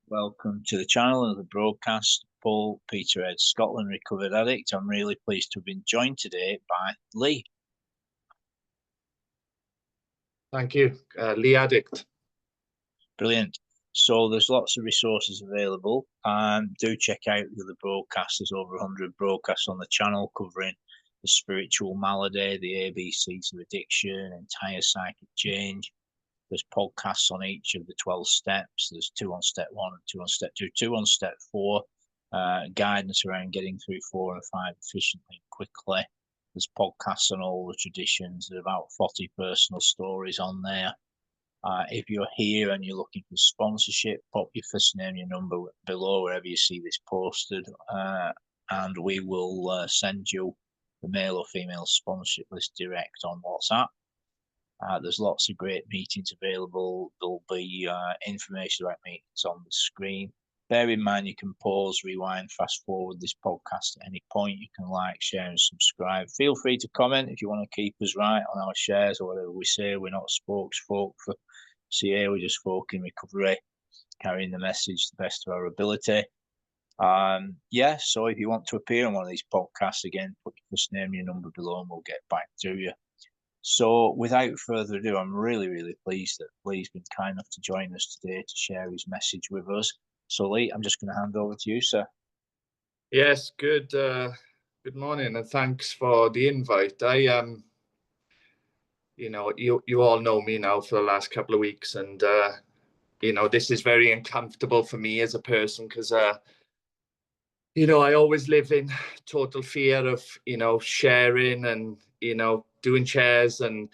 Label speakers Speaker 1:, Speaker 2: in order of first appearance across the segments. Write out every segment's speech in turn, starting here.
Speaker 1: Welcome to the channel and the broadcast. Paul Peterhead, Scotland recovered addict. I'm really pleased to have been joined today by Lee.
Speaker 2: Thank you, Lee Addict.
Speaker 1: Brilliant. So there's lots of resources available. Do check out the other broadcasts. There's over 100 broadcasts on the channel covering the spiritual malady, the ABCs of addiction, entire psychic change. There's podcasts on each of the 12 steps. There's 2 on step 1 and 2 on step 2, 2 on step 4, guidance around getting through 4 and 5 efficiently and quickly. There's podcasts on all the traditions. There's about 40 personal stories on there. If you're here and you're looking for sponsorship, pop your first name, your number below wherever you see this posted, and we will send you the male or female sponsorship list direct on WhatsApp. There's lots of great meetings available. There'll be information about meetings on the screen. Bear in mind, you can pause, rewind, fast forward this podcast at any point. You can like, share, and subscribe. Feel free to comment if you want to keep us right on our shares or whatever we say. We're not spokesfolk for CA. We're just folk in recovery, carrying the message to the best of our ability. So if you want to appear on one of these podcasts, again, put your first name, your number below, and we'll get back to you. So without further ado, I'm really pleased that Lee's been kind enough to join us today to share his message with us. So Lee, I'm just going to hand over to you, sir.
Speaker 2: Yes, good morning, and thanks for the invite. I you all know me now for the last couple of weeks, and this is very uncomfortable for me as a person because I always live in total fear of sharing and doing shares and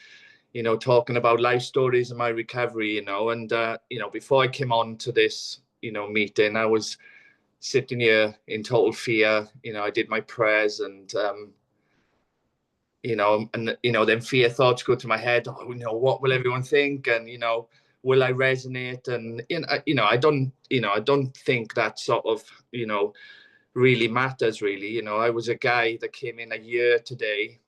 Speaker 2: talking about life stories and my recovery, and before I came on to this meeting, I was sitting here in total fear. I did my prayers, and then fear thoughts go to my head. What will everyone think? And will I resonate? And I don't think that sort of really matters. Really, I was a guy that came in a year today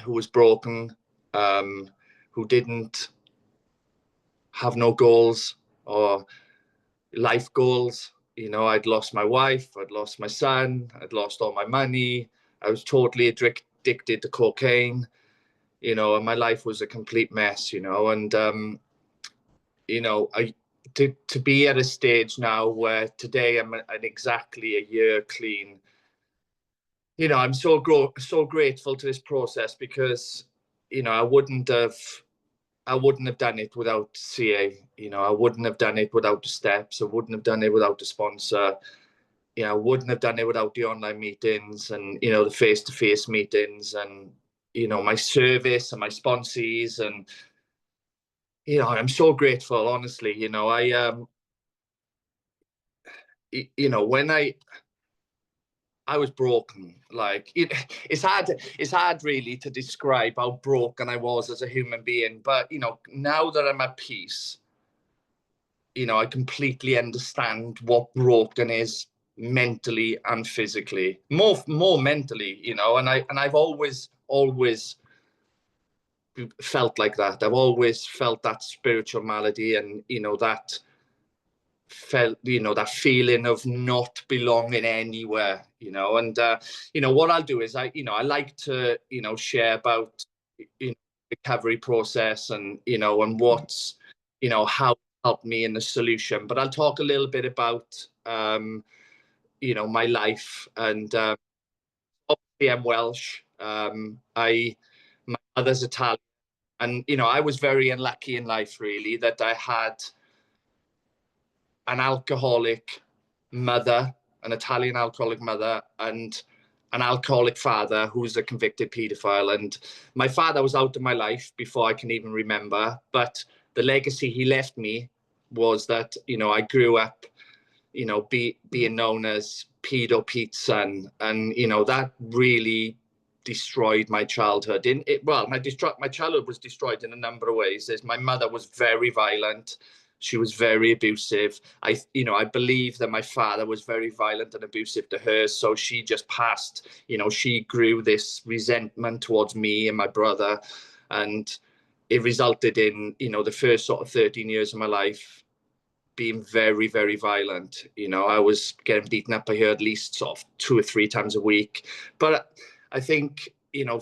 Speaker 2: who was broken, who didn't have no goals or life goals. I'd lost my wife, I'd lost my son, I'd lost all my money. I was totally addicted to cocaine, and my life was a complete mess, and to be at a stage now where today I'm exactly a year clean. I'm so grateful to this process because I wouldn't have done it without CA. I wouldn't have done it without the steps. I wouldn't have done it without the sponsor. I wouldn't have done it without the online meetings and the face-to-face meetings and my service and my sponsees, and I'm so grateful, honestly. When I was broken. Like it's hard really to describe how broken I was as a human being. But now that I'm at peace, I completely understand what broken is mentally and physically. More mentally, and I've always felt like that. I've always felt that spiritual malady, and that feeling of not belonging anywhere, and what I'll do is I like to share about recovery process and and what's how it helped me in the solution, but I'll talk a little bit about my life. And obviously I'm Welsh. My mother's Italian, and I was very unlucky in life, really, that I had an alcoholic mother, an Italian alcoholic mother, and an alcoholic father who's a convicted paedophile. And my father was out of my life before I can even remember. But the legacy he left me was that, I grew up, being known as Pedo Pete's son. And, that really destroyed my childhood. My childhood was destroyed in a number of ways. My mother was very violent. She was very abusive. I believe that my father was very violent and abusive to her. So she just passed, she grew this resentment towards me and my brother. And it resulted in, the first sort of 13 years of my life, being very, very violent. You know, I was getting beaten up by her at least sort of 2 or 3 times a week. But I think, you know,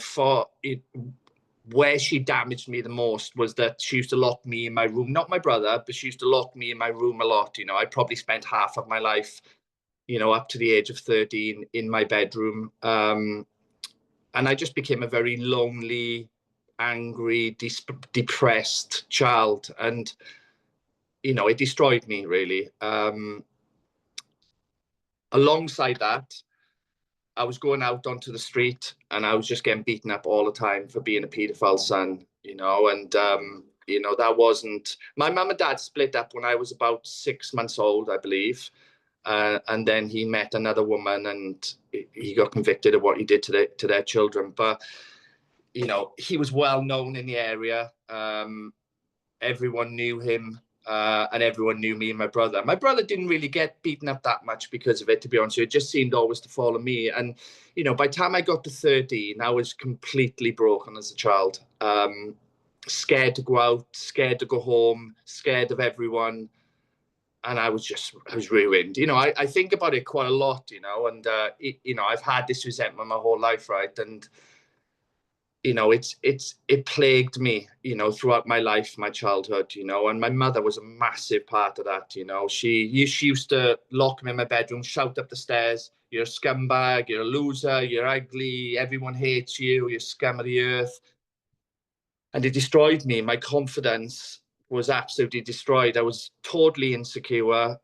Speaker 2: where she damaged me the most was that she used to lock me in my room, not my brother, but she used to lock me in my room a lot. You know, I probably spent half of my life, you know, up to the age of 13 in my bedroom. And I just became a very lonely, angry, depressed child. And, you know, it destroyed me, really. Alongside that, I was going out onto the street and I was just getting beaten up all the time for being a paedophile son, you know, and, you know, that wasn't, my mum and dad split up when I was about 6 months old, I believe. And then he met another woman and he got convicted of what he did to their children. But, you know, he was well known in the area. Everyone knew him. And everyone knew me and my brother. My brother didn't really get beaten up that much because of it, to be honest with you. It just seemed always to fall on me. And, you know, by the time I got to 13, I was completely broken as a child. Scared to go out, scared to go home, scared of everyone. And I was ruined. You know, I think about it quite a lot, you know, and, you know, I've had this resentment my whole life, right? And, you know, it plagued me, you know, throughout my life, my childhood, you know, and my mother was a massive part of that, you know. She used to lock me in my bedroom, shout up the stairs, "You're a scumbag, you're a loser, you're ugly, everyone hates you, you're scum of the earth." And it destroyed me. My confidence was absolutely destroyed. I was totally insecure.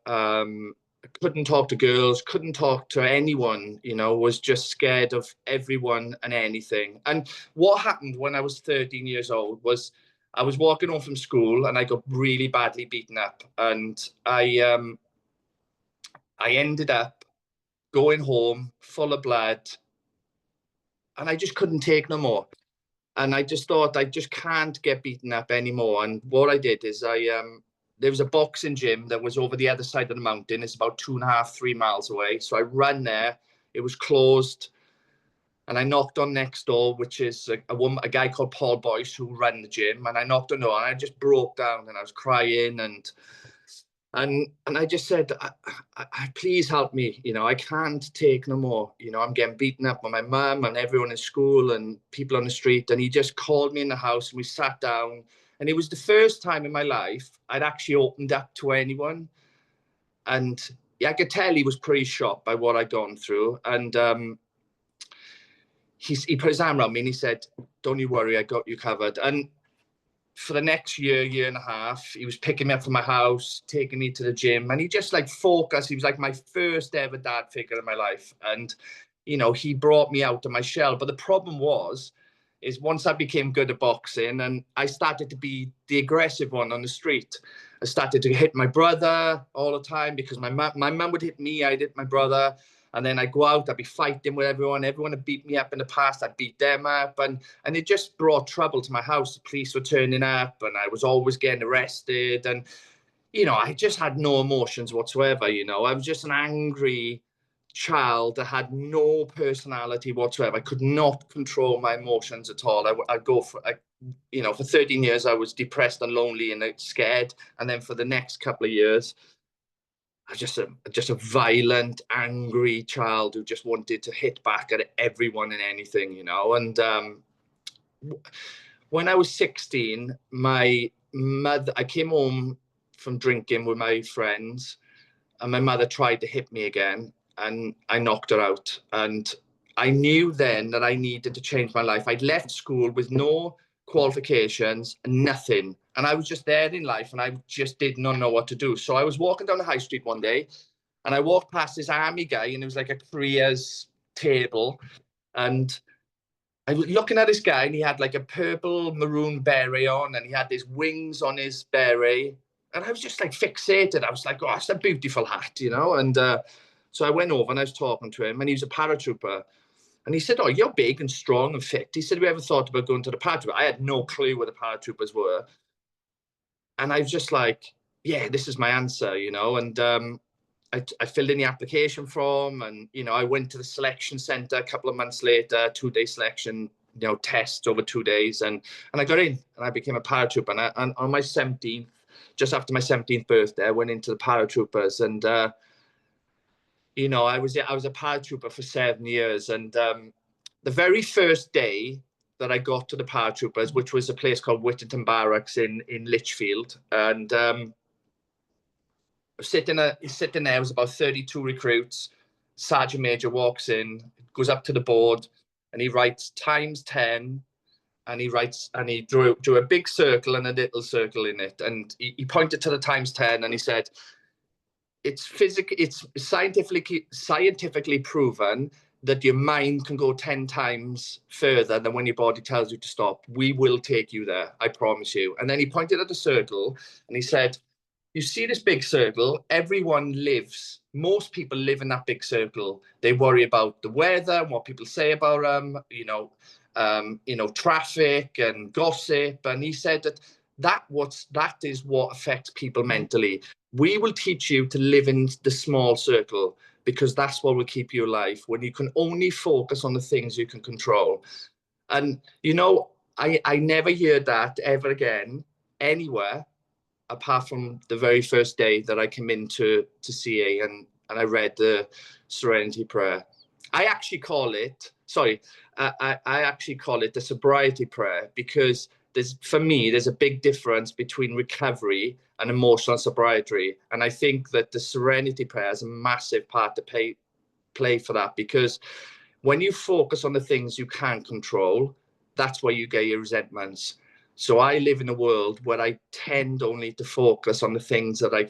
Speaker 2: I couldn't talk to girls, couldn't talk to anyone, you know, was just scared of everyone and anything. And what happened when I was 13 years old was I was walking home from school and I got really badly beaten up. And I ended up going home full of blood and I just couldn't take no more. And I just thought, I just can't get beaten up anymore. And what I did is there was a boxing gym that was over the other side of the mountain. It's about 2.5, 3 miles away. So I ran there. It was closed. And I knocked on next door, which is a guy called Paul Boyce who ran the gym. And I knocked on the door and I just broke down and I was crying and I just said, I please help me. You know, I can't take no more. You know, I'm getting beaten up by my mum and everyone in school and people on the street. And he just called me in the house and we sat down. And it was the first time in my life I'd actually opened up to anyone. And yeah, I could tell he was pretty shocked by what I'd gone through. And he put his arm around me and he said, "Don't you worry, I got you covered." And for the next year and a half, he was picking me up from my house, taking me to the gym, and he just like focused. He was like my first ever dad figure in my life. And, you know, he brought me out of my shell. But the problem is once I became good at boxing and I started to be the aggressive one on the street, I started to hit my brother all the time because my mum would hit me, I'd hit my brother. And then I'd go out, I'd be fighting with everyone. Everyone had beat me up in the past. I'd beat them up. And it just brought trouble to my house. The police were turning up and I was always getting arrested. And, you know, I just had no emotions whatsoever, you know. I was just an angry child that had no personality whatsoever. I could not control my emotions at all. I'd go for, you know, for 13 years, I was depressed and lonely and scared. And then for the next couple of years, I was just a violent, angry child who just wanted to hit back at everyone and anything, you know. And when I was 16, my mother, I came home from drinking with my friends, and my mother tried to hit me again, and I knocked her out. And I knew then that I needed to change my life. I'd left school with no qualifications, nothing. And I was just there in life and I just did not know what to do. So I was walking down the high street one day and I walked past this army guy and it was like a careers table. And I was looking at this guy and he had like a purple maroon beret on and he had these wings on his beret. And I was just like fixated. I was like, "Oh, that's a beautiful hat," you know? And so I went over and I was talking to him and he was a paratrooper. And he said, "Oh, you're big and strong and fit." He said, "Have you ever thought about going to the paratrooper?" I had no clue what the paratroopers were. And I was just like, yeah, this is my answer, you know. And I filled in the application form and, you know, I went to the selection center a couple of months later, 2-day selection, you know, tests over 2 days. And I got in and I became a paratrooper. And on my 17th just after my 17th birthday, I went into the paratroopers, and I was a paratrooper for 7 years, and the very first day that I got to the paratroopers, which was a place called Whittington Barracks in Lichfield, and sitting there, it was about 32 recruits. Sergeant Major walks in, goes up to the board, and he writes ×10, and he drew a big circle and a little circle in it, and he pointed to the ×10, and he said, it's scientifically proven that your mind can go 10 times further than when your body tells you to stop. We will take you there, I promise you. And then he pointed at the circle, and he said, you see this big circle, most people live in that big circle. They worry about the weather and what people say about them, traffic and gossip. And he said that is what affects people mentally. We will teach you to live in the small circle, because that's what will keep you alive, when you can only focus on the things you can control. And, I never heard that ever again, anywhere, apart from the very first day that I came into CA and I read the Serenity Prayer. I actually call it the Sobriety Prayer, because for me, there's a big difference between recovery and emotional sobriety. And I think that the Serenity Prayer has a massive part to play for that, because when you focus on the things you can't control, that's where you get your resentments. So I live in a world where I tend only to focus on the things that I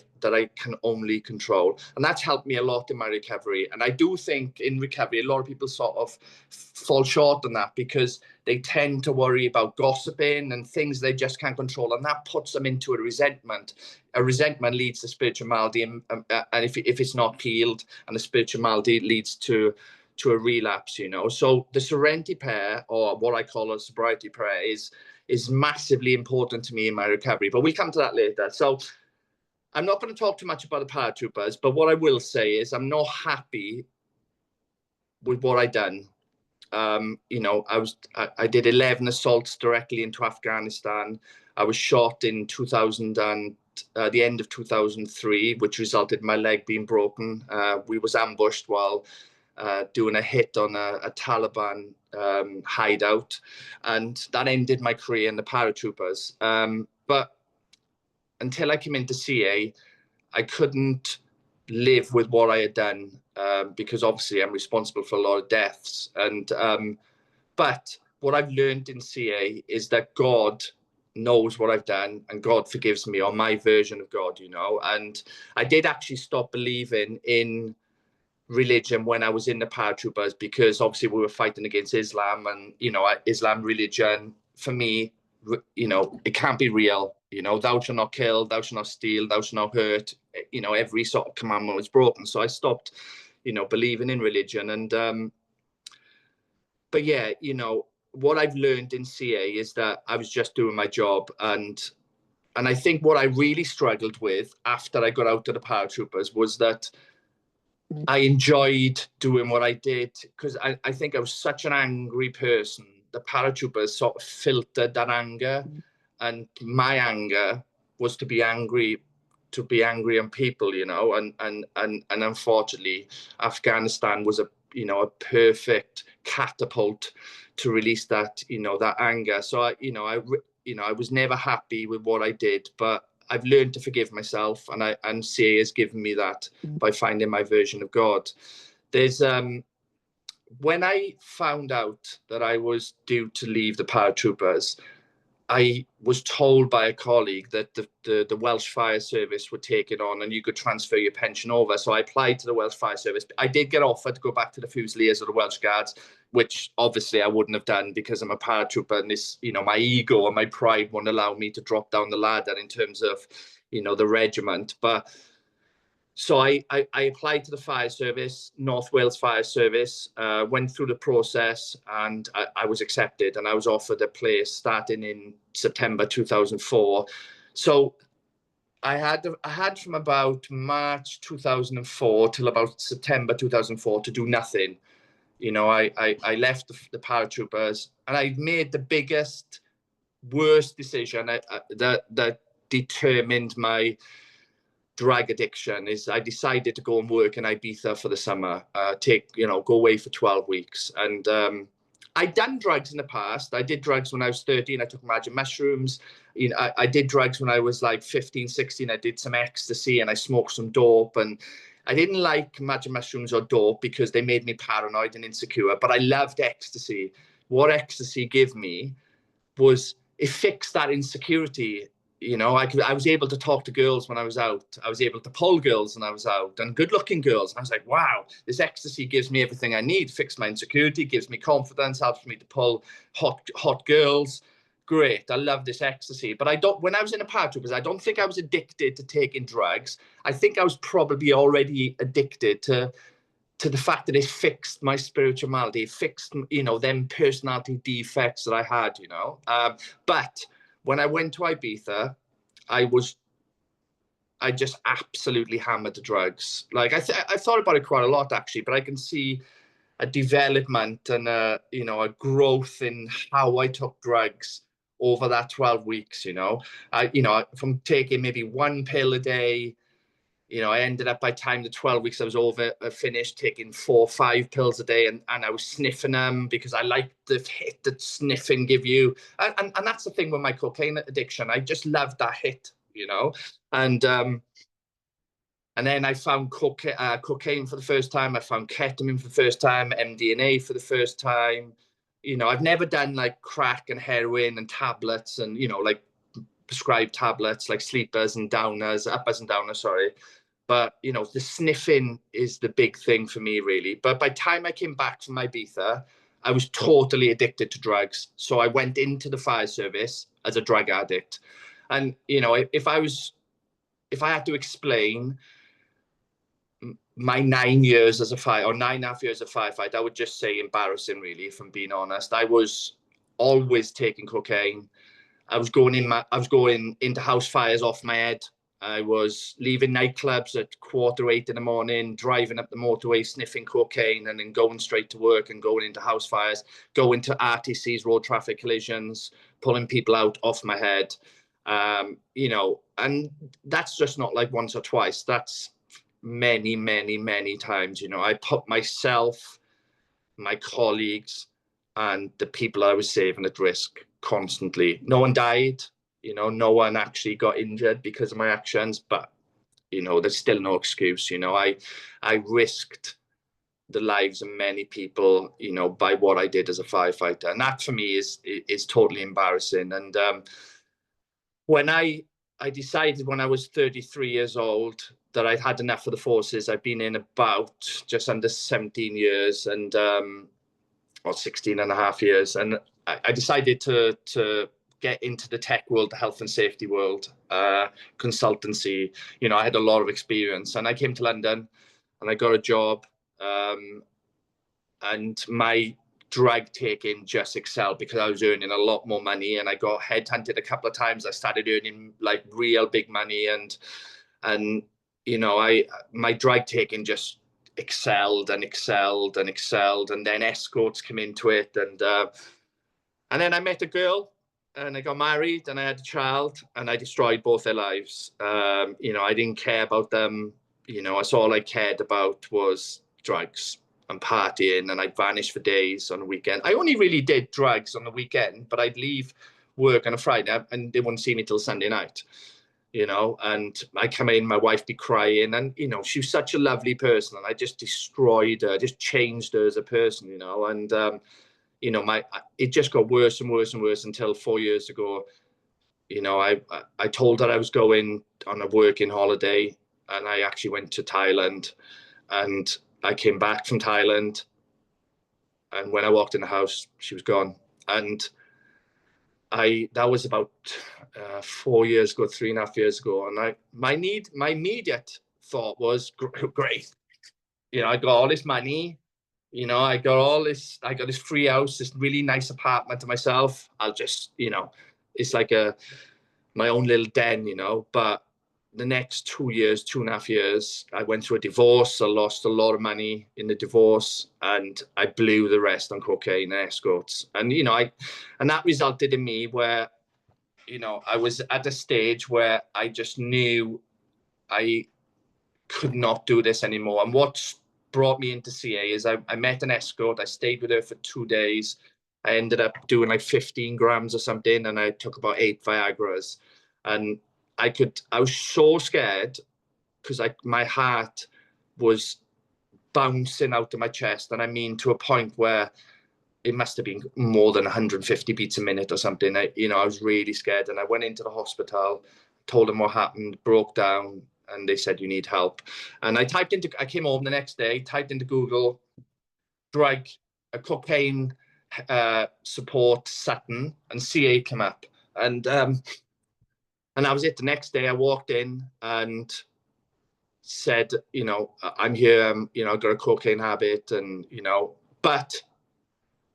Speaker 2: can only control. And that's helped me a lot in my recovery. And I do think in recovery, a lot of people sort of fall short on that, because they tend to worry about gossiping and things they just can't control. And that puts them into a resentment. A resentment leads to spiritual malady. And if it's not healed, and the spiritual malady leads to a relapse, So the Serenity Prayer, or what I call a Sobriety Prayer, is massively important to me in my recovery, but we'll come to that later. So I'm not going to talk too much about the paratroopers, but what I will say is I'm not happy with what I done. I did 11 assaults directly into Afghanistan. I was shot in the end of 2003, which resulted in my leg being broken. We was ambushed while doing a hit on a Taliban hideout, and that ended my career in the paratroopers. But until I came into CA, I couldn't live with what I had done, because obviously I'm responsible for a lot of deaths. And but what I've learned in CA is that God knows what I've done, and God forgives me, or my version of God, And I did actually stop believing in religion when I was in the paratroopers, because obviously we were fighting against Islam, and Islam religion, for me, it can't be real. Thou shalt not kill, thou shalt not steal, thou shalt not hurt. Every sort of commandment was broken, so I stopped believing in religion. And but yeah, what I've learned in CA is that I was just doing my job. And I think what I really struggled with after I got out of the paratroopers was that I enjoyed doing what I did, because I think I was such an angry person. The paratroopers sort of filtered that anger, and my anger was to be angry on people, and unfortunately, Afghanistan was a perfect catapult to release that, that anger. So I was never happy with what I did, but I've learned to forgive myself, and CA has given me that by finding my version of God. There's when I found out that I was due to leave the paratroopers, I was told by a colleague that the Welsh Fire Service would take it on, and you could transfer your pension over. So I applied to the Welsh Fire Service. I did get offered to go back to the Fusiliers or the Welsh Guards, which obviously I wouldn't have done, because I'm a paratrooper, and this, my ego and my pride won't allow me to drop down the ladder in terms of, the regiment. But so I applied to the Fire Service, North Wales Fire Service, went through the process, and I was accepted, and I was offered a place starting in September 2004. So I had from about March 2004 till about September 2004 to do nothing. I left the paratroopers, and I made the biggest, worst decision that determined my drug addiction is I decided to go and work in Ibiza for the summer, go away for 12 weeks. And I'd done drugs in the past. I did drugs when I was 13. I took magic mushrooms. I did drugs when I was like 15, 16. I did some ecstasy and I smoked some dope. And I didn't like magic mushrooms or dope because they made me paranoid and insecure, but I loved ecstasy. What ecstasy gave me was it fixed that insecurity. I was able to talk to girls when I was out. I was able to pull girls when I was out, and good-looking girls. And I was like, wow, this ecstasy gives me everything I need. Fix my insecurity, gives me confidence, helps me to pull hot girls. Great, I love this ecstasy. But when I was in a party, because I don't think I was addicted to taking drugs. I think I was probably already addicted to the fact that it fixed my spiritual malady, it fixed, them personality defects that I had, But when I went to Ibiza, I just absolutely hammered the drugs. Like I thought about it quite a lot actually, but I can see a development and a growth in how I took drugs over that 12 weeks, from taking maybe one pill a day. I ended up by the time the 12 weeks I was over finished taking 4 or 5 pills a day, and I was sniffing them because I liked the hit that sniffing give you. And that's the thing with my cocaine addiction. I just loved that hit, And then I found cocaine for the first time. I found ketamine for the first time, MDMA for the first time. I've never done like crack and heroin and tablets and, like prescribed tablets like sleepers and downers, uppers and downers, sorry. But, the sniffing is the big thing for me, really. But by the time I came back from Ibiza, I was totally addicted to drugs. So I went into the fire service as a drug addict. And, if I had to explain my 9 years as a fire, or 9.5 years of firefight, I would just say embarrassing, really, if I'm being honest. I was always taking cocaine. I was going into house fires off my head. I was leaving nightclubs at 7:45 in the morning, driving up the motorway, sniffing cocaine, and then going straight to work and going into house fires, going to RTCs, road traffic collisions, pulling people out off my head. And that's just not like once or twice. That's many, many, many times. I put myself, my colleagues, and the people I was saving at risk constantly. No one died. No one actually got injured because of my actions, but, there's still no excuse. I risked the lives of many people, by what I did as a firefighter. And that for me is totally embarrassing. And when I decided when I was 33 years old that I'd had enough of the forces. I've been in about just under 17 years and, or 16 and a half years. And I decided to get into the tech world, the health and safety world, consultancy. I had a lot of experience, and I came to London and I got a job, and my drug taking just excelled because I was earning a lot more money, and I got headhunted a couple of times. I started earning like real big money, and my drug taking just excelled and excelled and excelled. And then escorts come into it, and then I met a girl, and I got married, and I had a child, and I destroyed both their lives. I didn't care about them. That's all I cared about was drugs and partying, and I'd vanish for days on the weekend. I only really did drugs on the weekend, but I'd leave work on a Friday and they wouldn't see me till Sunday night, and I come in, my wife be crying, and, she was such a lovely person, and I just destroyed her, just changed her as a person, and, it just got worse and worse and worse until 4 years ago, I told her I was going on a working holiday, and I actually went to Thailand, and I came back from Thailand, and when I walked in the house, she was gone. And that was about 4 years ago, 3.5 years ago. And my immediate thought was, great. I got all this money, I got this free house, this really nice apartment to myself. I'll just, it's like my own little den, but the next 2 years, 2.5 years, I went through a divorce. I lost a lot of money in the divorce, and I blew the rest on cocaine and escorts. And, and that resulted in me where, you know, I was at a stage where I just knew I could not do this anymore. And what brought me into CA is I met an escort. I stayed with her for 2 days. I ended up doing like 15 grams or something, and I took about 8 Viagras. And I was so scared because my heart was bouncing out of my chest. And I mean, to a point where it must have been more than 150 beats a minute or something. I was really scared. And I went into the hospital, told them what happened, broke down, and they said, you need help. And I came home the next day, typed into Google, drug, cocaine support Sutton, and CA came up. And that was it. The next day I walked in and said, you know, I'm here, you know, I've got a cocaine habit, and, you know, but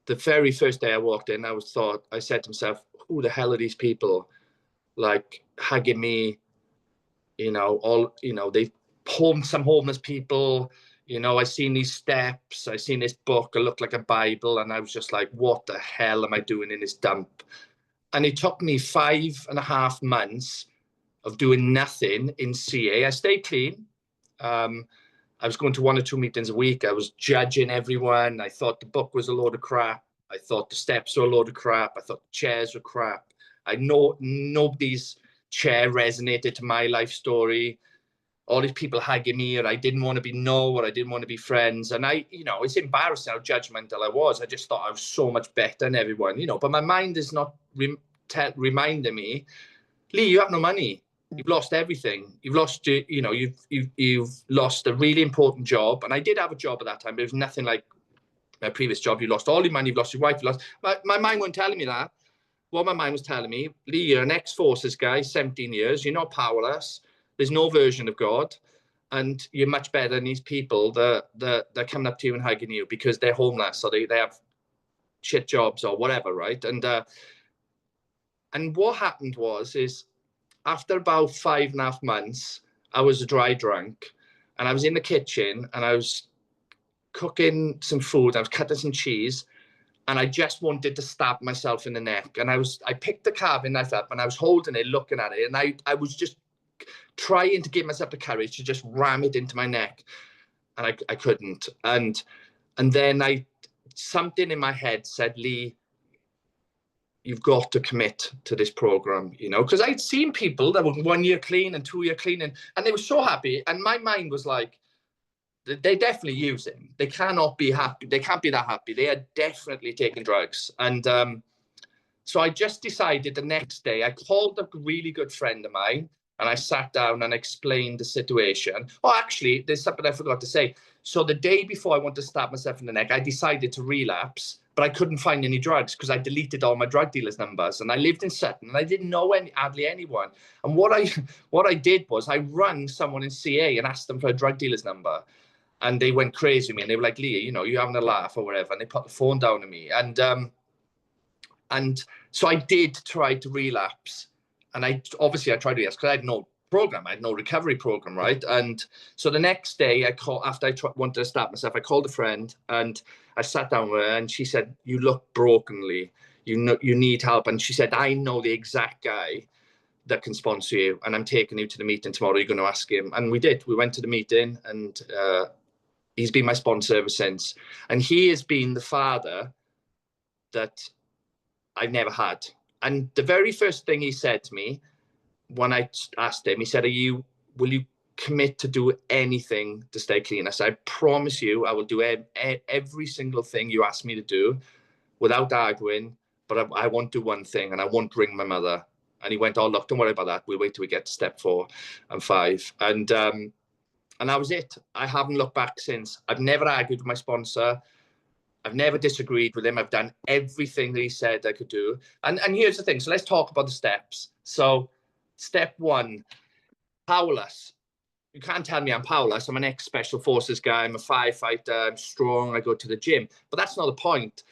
Speaker 2: the very first day I walked in, I said to myself, who the hell are these people, like, hugging me, you know, some homeless people, you know, I seen these steps, I seen this book, it looked like a Bible, and I was just like, what the hell am I doing in this dump? And it took me 5.5 months of doing nothing in CA. I stayed clean. I was going to 1 or 2 meetings a week. I was judging everyone. I thought the book was a load of crap. I thought the steps were a load of crap. I thought the chairs were crap. I know nobody's chair resonated to my life story. All these people hugging me, or I didn't want to be or I didn't want to be friends. And it's embarrassing how judgmental I was. I just thought I was so much better than everyone, you know. But my mind is not reminding me, Lee, you have no money. You've lost everything. You've lost, you know, you've lost a really important job. And I did have a job at that time, but it was nothing like my previous job. You lost all your money. You've lost your wife. My mind wasn't telling me that. What my mind was telling me, Lee, you're an ex-forces guy, 17 years. You're not powerless. There's no version of God. And you're much better than these people that are coming up to you and hugging you because they're homeless or they have shit jobs or whatever, right? And what happened is after about 5.5 months, I was a dry drunk, and I was in the kitchen and I was cooking some food. I was cutting some cheese, and I just wanted to stab myself in the neck. And I picked the carving knife up and I was holding it, looking at it, and I was just trying to give myself the courage to just ram it into my neck, and I couldn't. And then something in my head said, Lee, you've got to commit to this program, you know, because I'd seen people that were 1 year clean and 2 year clean, and they were so happy. And my mind was like, they're definitely using. They cannot be happy. They can't be that happy. They are definitely taking drugs. And so I just decided the next day, I called a really good friend of mine, and I sat down and explained the situation. Oh, actually, there's something I forgot to say. So the day before I wanted to stab myself in the neck, I decided to relapse, but I couldn't find any drugs because I deleted all my drug dealers' numbers. And I lived in Sutton, and I didn't know hardly anyone. And what I did was I rang someone in CA and asked them for a drug dealer's number. And they went crazy with me, and they were like, Leah, you know, you're having a laugh or whatever. And they put the phone down on me. And so I did try to relapse. And I tried to relapse because I had no program. I had no recovery program, right? And so the next day, after I wanted to start myself, I called a friend and I sat down with her, and she said, you look brokenly. You need help. And she said, I know the exact guy that can sponsor you, and I'm taking you to the meeting tomorrow. You're going to ask him. And we did. We went to the meeting, and he's been my sponsor ever since. And he has been the father that I've never had. And the very first thing he said to me when I asked him, he said, will you commit to do anything to stay clean? I said, I promise you, I will do every single thing you ask me to do without arguing, but I won't do one thing, and I won't ring my mother. And he went, oh, look, don't worry about that. We'll wait till we get to step 4 and 5. And that was it. I haven't looked back since. I've never argued with my sponsor. I've never disagreed with him. I've done everything that he said I could do. And here's the thing. So let's talk about the steps. So step 1, powerless. You can't tell me I'm powerless. I'm an ex-special forces guy. I'm a firefighter. I'm strong. I go to the gym. But that's not the point.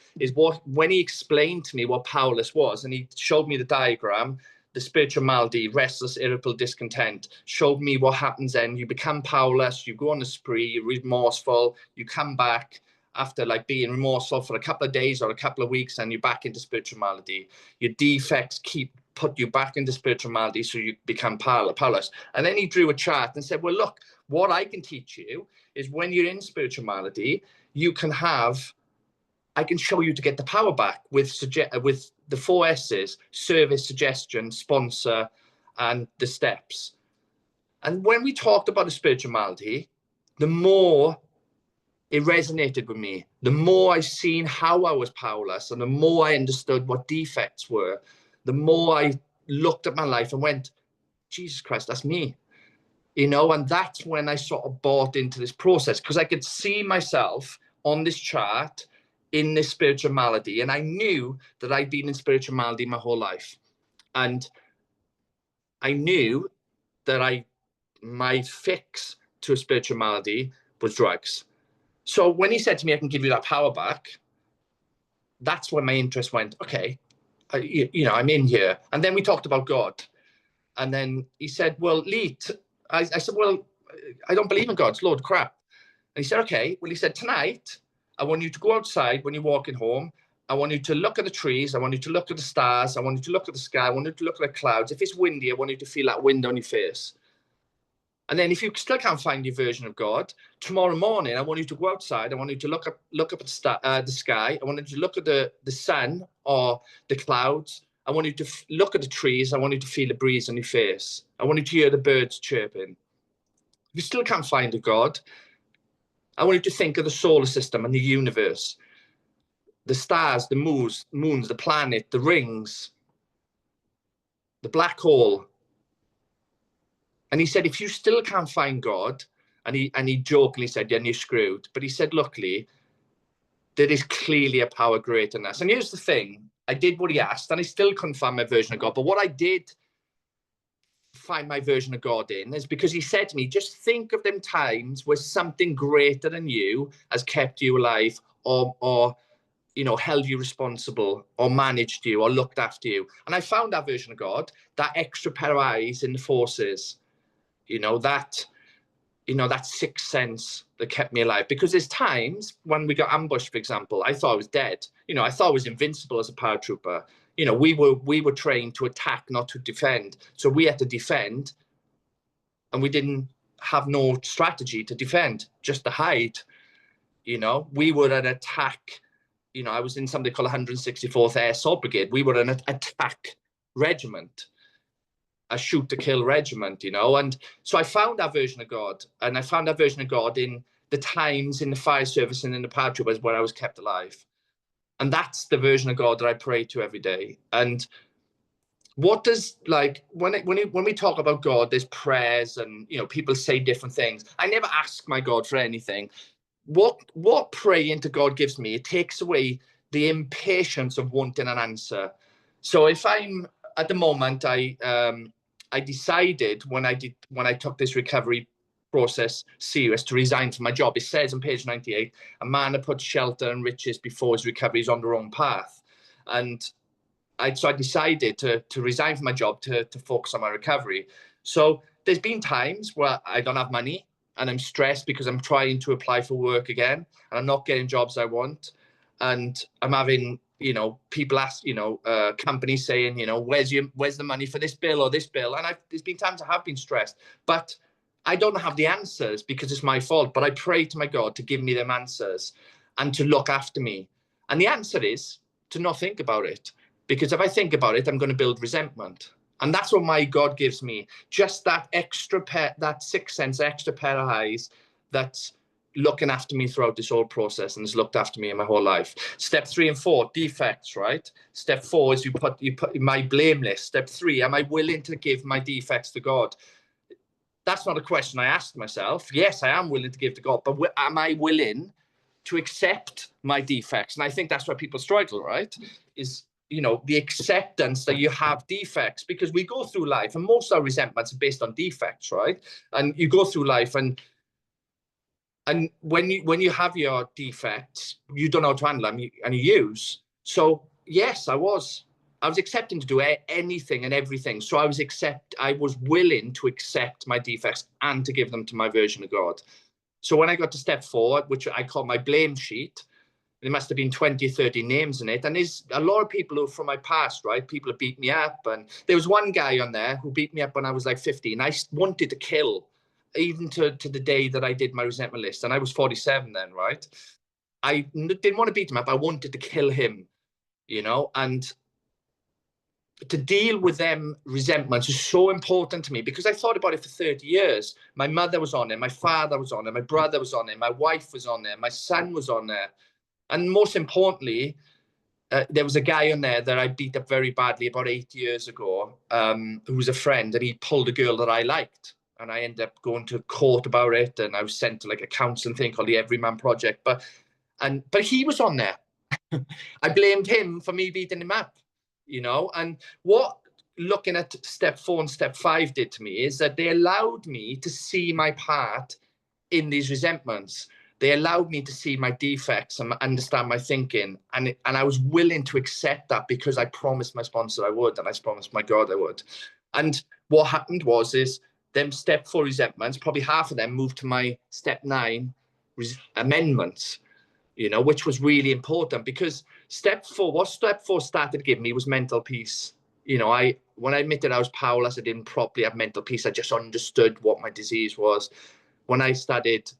Speaker 2: When he explained to me what powerless was, and he showed me the diagram, the spiritual malady, restless, irritable, discontent, showed me what happens then. You become powerless. You go on a spree. You're remorseful. You come back after like being remorseful for a couple of days or a couple of weeks, and you're back into spiritual malady. Your defects keep put you back into spiritual malady so you become powerless. And then he drew a chart and said, well, look, what I can teach you is when you're in spiritual malady, I can show you to get the power back with the 4 S's: service, suggestion, sponsor, and the steps. And when we talked about the spiritual malady, the more it resonated with me, the more I seen how I was powerless, and the more I understood what defects were, the more I looked at my life and went, Jesus Christ, that's me. And that's when I sort of bought into this process, because I could see myself on this chart in this spiritual malady, and I knew that I'd been in spiritual malady my whole life. And I knew that my fix to a spiritual malady was drugs. So when he said to me, I can give you that power back, that's when my interest went, okay, I'm in here. And then we talked about God. And then he said, well, Lee, I said, well, I don't believe in God. It's a load of crap. And he said, okay. Well, he said, tonight, I want you to go outside when you're walking home. I want you to look at the trees. I want you to look at the stars. I want you to look at the sky. I want you to look at the clouds. If it's windy, I want you to feel that wind on your face. And then if you still can't find your version of God, tomorrow morning, I want you to go outside. I want you to look up at the sky. I want you to look at the sun or the clouds. I want you to look at the trees. I want you to feel the breeze on your face. I want you to hear the birds chirping. If you still can't find a God, I want you to think of the solar system and the universe, the stars, the moons, the planet, the rings, the black hole. And he said, if you still can't find God, and he jokingly said, yeah, you're screwed. But he said, luckily, there is clearly a power greater than us. And here's the thing. I did what he asked, and I still couldn't find my version of God. But what I did find my version of God in is because he said to me, just think of them times where something greater than you has kept you alive, or held you responsible, or managed you, or looked after you. And I found that version of God, that extra pair of eyes in the forces, that sixth sense that kept me alive. Because there's times when we got ambushed, for example, I thought I was dead. I thought I was invincible as a paratrooper. We were trained to attack, not to defend. So we had to defend, and we didn't have no strategy to defend, just to hide. We were an attack. I was in something called 164th Air Assault Brigade. We were an attack regiment, a shoot to kill regiment, and so I found that version of God, and I found that version of God in the times in the fire service and in the paratroopers where I was kept alive. And that's the version of God that I pray to every day. And what does, when we talk about God, there's prayers, and people say different things. I never ask my God for anything. What praying to God gives me, it takes away the impatience of wanting an answer. So if I'm at the moment, I decided when I took this recovery process serious to resign from my job. It says on page 98, a man had put shelter and riches before his recovery is on the wrong path. And so I decided to resign from my job to focus on my recovery. So there's been times where I don't have money, and I'm stressed because I'm trying to apply for work again, and I'm not getting jobs I want. And I'm having, people ask, companies saying, where's the money for this bill or this bill? And there's been times I have been stressed, but I don't have the answers because it's my fault. But I pray to my God to give me them answers and to look after me. And the answer is to not think about it, because if I think about it, I'm going to build resentment. And that's what my God gives me, just that that sixth sense, extra pair of eyes that's looking after me throughout this whole process, and has looked after me in my whole life. Step 3 and 4, defects, right? Step 4 is you put my blame list. Step 3, am I willing to give my defects to God? That's not a question I asked myself. Yes, I am willing to give to God, but am I willing to accept my defects? And I think that's where people struggle, right? Is the acceptance that you have defects, because we go through life, and most of our resentments are based on defects, right? And you go through life, and when you have your defects, you don't know how to handle them, and you use. So yes, I was accepting to do anything and everything. So I was willing to accept my defects and to give them to my version of God. So when I got to step 4, which I call my blame sheet, There must have been 20, 30 names in it. And there's a lot of people who from my past, right? People have beat me up. And there was one guy on there who beat me up when I was like 15. I wanted to kill, even to the day that I did my resentment list. And I was 47 then, right? I didn't want to beat him up. I wanted to kill him, you know? And to deal with them resentments is so important to me, because I thought about it for 30 years. My mother was on it. My father was on it. My brother was on it. My wife was on there. My son was on there. And most importantly, there was a guy on there that I beat up very badly about 8 years ago, who was a friend, and he pulled a girl that I liked. And I ended up going to court about it, and I was sent to like a counselling thing called the Everyman Project. But he was on there. I blamed him for me beating him up, you know. And what looking at step 4 and step 5 did to me is that they allowed me to see my part in these resentments. They allowed me to see my defects and understand my thinking. And I was willing to accept that, because I promised my sponsor I would, and I promised my God I would. And what happened is them step 4 resentments, probably half of them moved to my step 9 amendments, you know, which was really important, because what step 4 started to give me was mental peace. You know, when I admitted I was powerless, I didn't properly have mental peace. I just understood what my disease was. When I accepted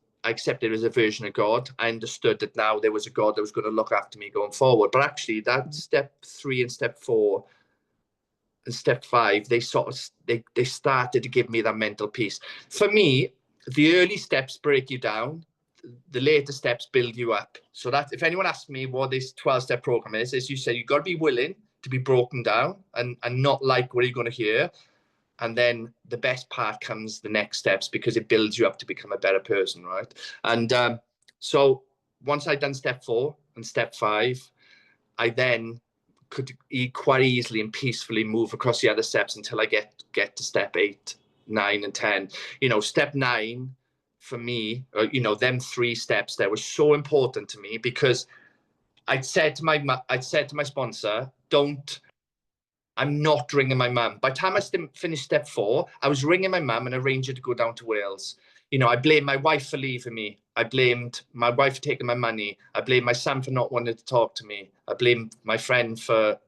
Speaker 2: it as a version of God, I understood that now there was a God that was going to look after me going forward. But actually, that step 3 and step 4 and step 5, they started to give me that mental peace. For me, the early steps break you down. The later steps build you up. So that if anyone asks me what this 12-step program is, as you say, you've got to be willing to be broken down and not like what you're going to hear. And then the best part comes the next steps, because it builds you up to become a better person, right? And so once I'd done step 4 and step 5, I then could quite easily and peacefully move across the other steps until I get to step 8, 9, and 10. You know, step 9 for me, you know, them 3 steps there were so important to me, because I'd said to my sponsor, I'm not ringing my mum. By the time I finished step 4, I was ringing my mum and arranged her to go down to Wales. You know, I blamed my wife for leaving me. I blamed my wife for taking my money. I blamed my son for not wanting to talk to me. I blamed my friend for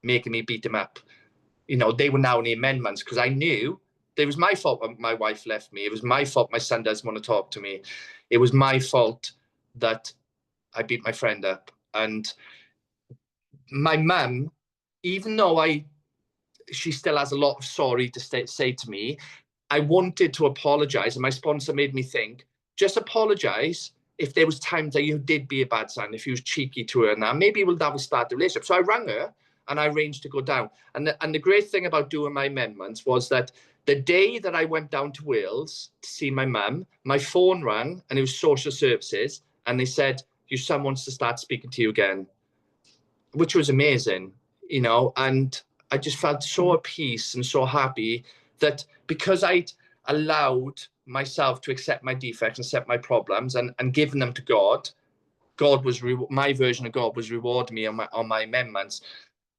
Speaker 2: making me beat him up. You know, they were now in the amendments, because I knew it was my fault when my wife left me. It was my fault my son doesn't want to talk to me. It was my fault that I beat my friend up. And my mum, even though she still has a lot of sorry to say to me, I wanted to apologize. And my sponsor made me think, just apologize if there was times that you did be a bad son, if you was cheeky to her, and that maybe that will start the relationship. So I rang her and I arranged to go down. And the great thing about doing my amendments was that the day that I went down to Wales to see my mum, my phone rang, and it was social services, and they said, your son wants to start speaking to you again, which was amazing, you know. And I just felt so at peace and so happy that, because I'd allowed myself to accept my defects and accept my problems and given them to God, my version of God was rewarding me on my amendments.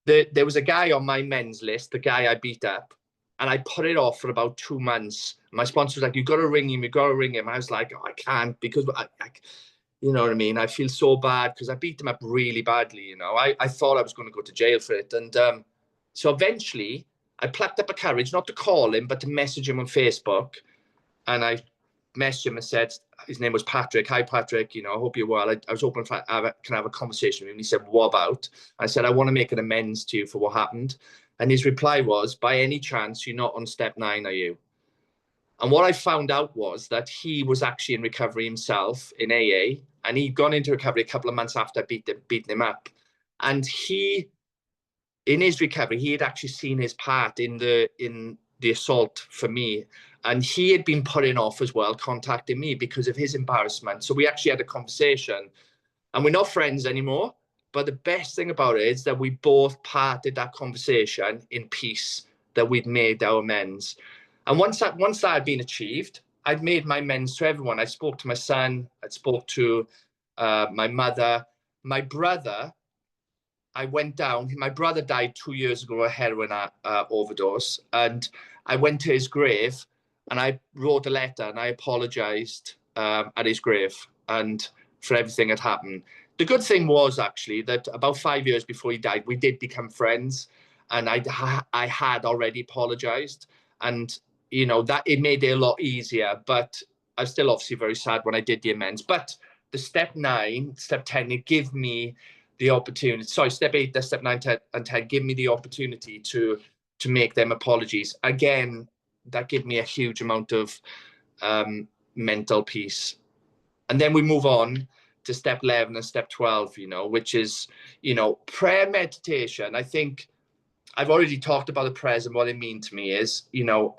Speaker 2: There was a guy on my men's list, the guy I beat up, and I put it off for about 2 months. My sponsor was like, you've got to ring him, you've got to ring him. I was like, oh, I can't, because you know what I mean? I feel so bad, because I beat him up really badly, you know. I thought I was going to go to jail for it. And so eventually I plucked up a courage, not to call him, but to message him on Facebook. And I messaged him and said, his name was Patrick. Hi, Patrick. You know, I hope you're well. I was hoping can I have a conversation with him? And he said, what about? I said, I want to make an amends to you for what happened. And his reply was, by any chance, you're not on step 9, are you? And what I found out was that he was actually in recovery himself in AA, and he'd gone into recovery a couple of months after I beaten him up. And in his recovery, he had actually seen his part in the assault for me. And he had been putting off as well, contacting me because of his embarrassment. So we actually had a conversation, and we're not friends anymore. But the best thing about it is that we both parted that conversation in peace, that we'd made our amends. And once that had been achieved, I'd made my amends to everyone. I spoke to my son, I spoke to my mother, my brother. I went down. My brother died 2 years ago of a heroin overdose, and I went to his grave and I wrote a letter and I apologized at his grave and for everything that happened. the good thing was actually that about 5 years before he died, we did become friends, and I had already apologized, and you know, that it made it a lot easier. But I was still obviously very sad when I did the amends. But the step 9, step 10, it gave me the opportunity. Sorry, step 8, the step 9, 10, and 10 give me the opportunity to make them apologies. Again, that gave me a huge amount of mental peace. And then we move on to step 11 and step 12, you know, which is, you know, prayer meditation. I think I've already talked about the prayers and what they mean to me is, you know,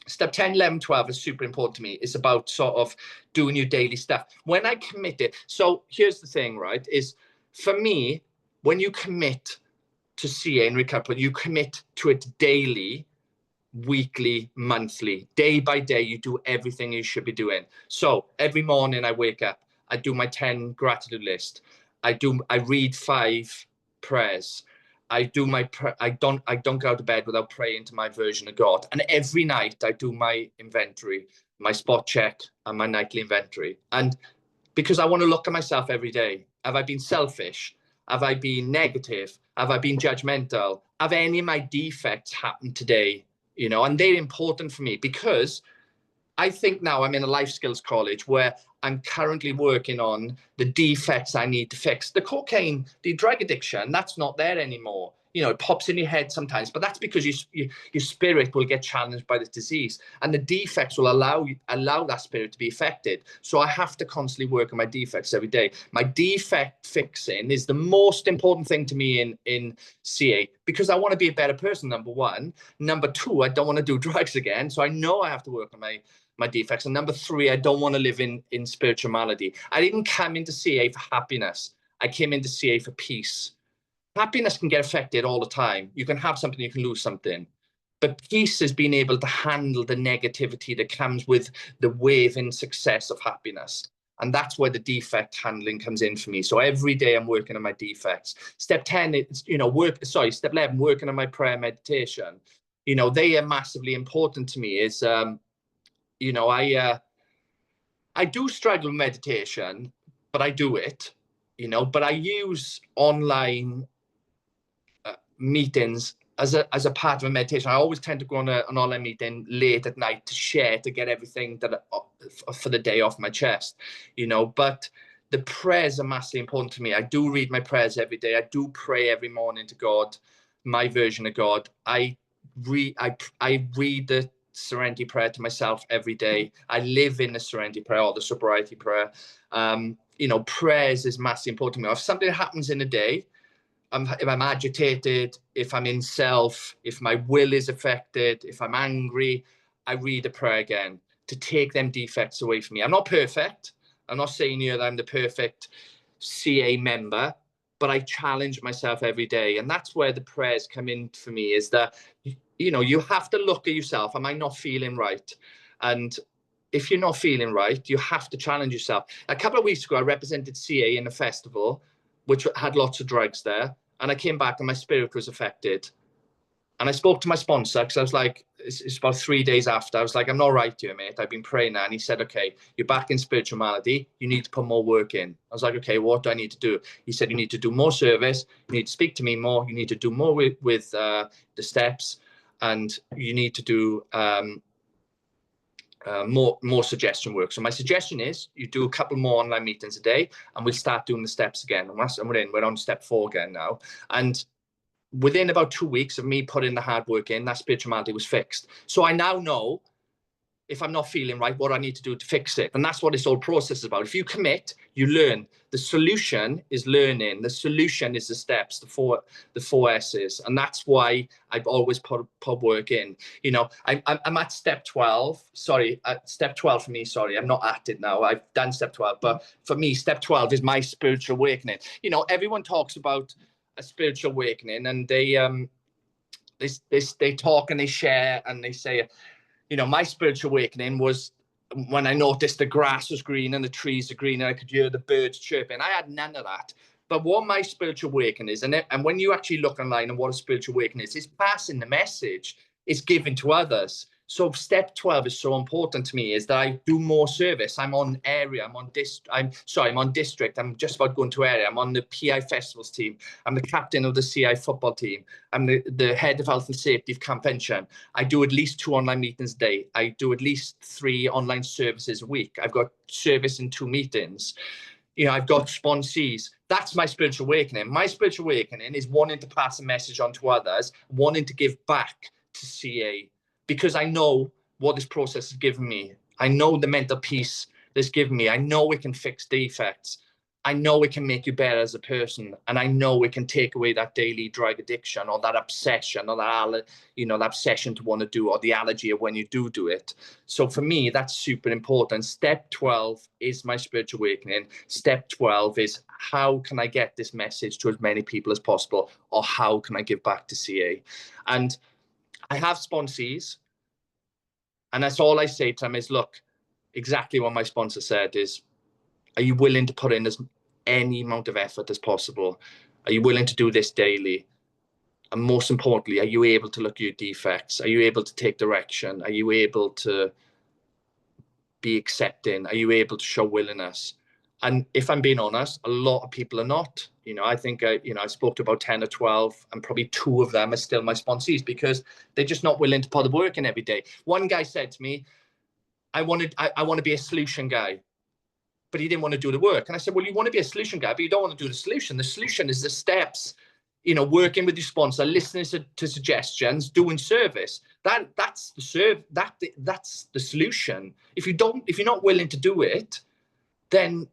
Speaker 2: step 10, 11, 12 is super important to me. It's about sort of doing your daily stuff. When I commit it, so here's the thing, right, is for me, when you commit to CA and recovery, you commit to it daily, weekly, monthly, day by day. You do everything you should be doing. So every morning I wake up, I do my 10 gratitude list. I read 5 prayers. I don't go out of bed without praying to my version of God. And every night I do my inventory, my spot check, and my nightly inventory. And because I want to look at myself every day. Have I been selfish? Have I been negative? Have I been judgmental? Have any of my defects happened today? You know, and they're important for me because I think now I'm in a life skills college where I'm currently working on the defects I need to fix. The cocaine, the drug addiction, that's not there anymore. You know, it pops in your head sometimes, but that's because your spirit will get challenged by the disease, and the defects will allow that spirit to be affected. So I have to constantly work on my defects every day. My defect fixing is the most important thing to me in CA, because I want to be a better person, number one. Number two, I don't want to do drugs again. So I know I have to work on my defects. And number 3, I don't want to live in spiritual malady. I didn't come into CA for happiness. I came into CA for peace. Happiness can get affected all the time. You can have something, you can lose something. But peace is being able to handle the negativity that comes with the wave in success of happiness. And that's where the defect handling comes in for me. So every day I'm working on my defects. Step 10, it's, you know, step 11, working on my prayer meditation. You know, they are massively important to me. Is, you know, I do struggle with meditation, but I do it, you know, but I use online meetings as a part of a meditation. I always tend to go on an online meeting late at night to share, to get everything that for the day off my chest, you know. But the prayers are massively important to me. I do read my prayers every day. I do pray every morning to God, my version of God. I read the Serenity prayer to myself every day. I live in the Serenity prayer or the Sobriety prayer. You know, prayers is massively important to me. If something happens in a day, if I'm agitated, if I'm in self, if my will is affected, if I'm angry, I read a prayer again to take them defects away from me. I'm not perfect. I'm not saying here that I'm the perfect CA member, but I challenge myself every day. And that's where the prayers come in for me, is that, you know, you have to look at yourself. Am I not feeling right? And if you're not feeling right, you have to challenge yourself. A couple of weeks ago, I represented CA in a festival, which had lots of drugs there. And I came back and my spirit was affected. And I spoke to my sponsor, because I was like, it's about 3 days after. I was like, I'm not right here, mate. I've been praying now. And he said, okay, you're back in spiritual malady. You need to put more work in. I was like, okay, what do I need to do? He said, you need to do more service. You need to speak to me more. You need to do more with the steps. And you need to do more suggestion work. So my suggestion is you do a couple more online meetings a day, and we'll start doing the steps again. And we're on step 4 again now. And within about 2 weeks of me putting the hard work in, that spiritual malady was fixed. So I now know, if I'm not feeling right, what I need to do to fix it. And that's what this whole process is about. If you commit, you learn. The solution is learning. The solution is the steps, the four S's. And that's why I've always put work in. You know, I'm at step 12. Sorry, step 12 for me. Sorry, I'm not at it now. I've done step 12. But for me, step 12 is my spiritual awakening. You know, everyone talks about a spiritual awakening, and they talk and they share and they say, you know, my spiritual awakening was when I noticed the grass was green and the trees are green and I could hear the birds chirping. I had none of that. But what my spiritual awakening is, and when you actually look online and what a spiritual awakening is, it's passing the message. It's giving to others. So step 12 is so important to me, is that I do more service. I'm on area, I'm on district, I'm just about going to area. I'm on the PI festivals team. I'm the captain of the CI football team. I'm the head of health and safety of convention. I do at least 2 online meetings a day. I do at least 3 online services a week. I've got service in 2 meetings. You know, I've got sponsees. That's my spiritual awakening. My spiritual awakening is wanting to pass a message on to others, wanting to give back to CA, because I know what this process has given me. I know the mental peace this given me. I know it can fix defects. I know it can make you better as a person. And I know it can take away that daily drug addiction, or that obsession, or that, you know, that obsession to want to do, or the allergy of when you do it. So for me, that's super important. Step 12 is my spiritual awakening. Step 12 is, how can I get this message to as many people as possible? Or how can I give back to CA? And I have sponsees. And that's all I say to them is, look, exactly what my sponsor said is, are you willing to put in any amount of effort as possible? Are you willing to do this daily? And most importantly, are you able to look at your defects? Are you able to take direction? Are you able to be accepting? Are you able to show willingness? And if I'm being honest, a lot of people are not. You know, I think, I spoke to about 10 or 12, and probably 2 of them are still my sponsees, because they're just not willing to put the work in every day. One guy said to me, I want to be a solution guy, but he didn't want to do the work. And I said, well, you want to be a solution guy, but you don't want to do the solution. The solution is the steps, you know, working with your sponsor, listening to suggestions, doing service. That's the solution. If you're not willing to do it, then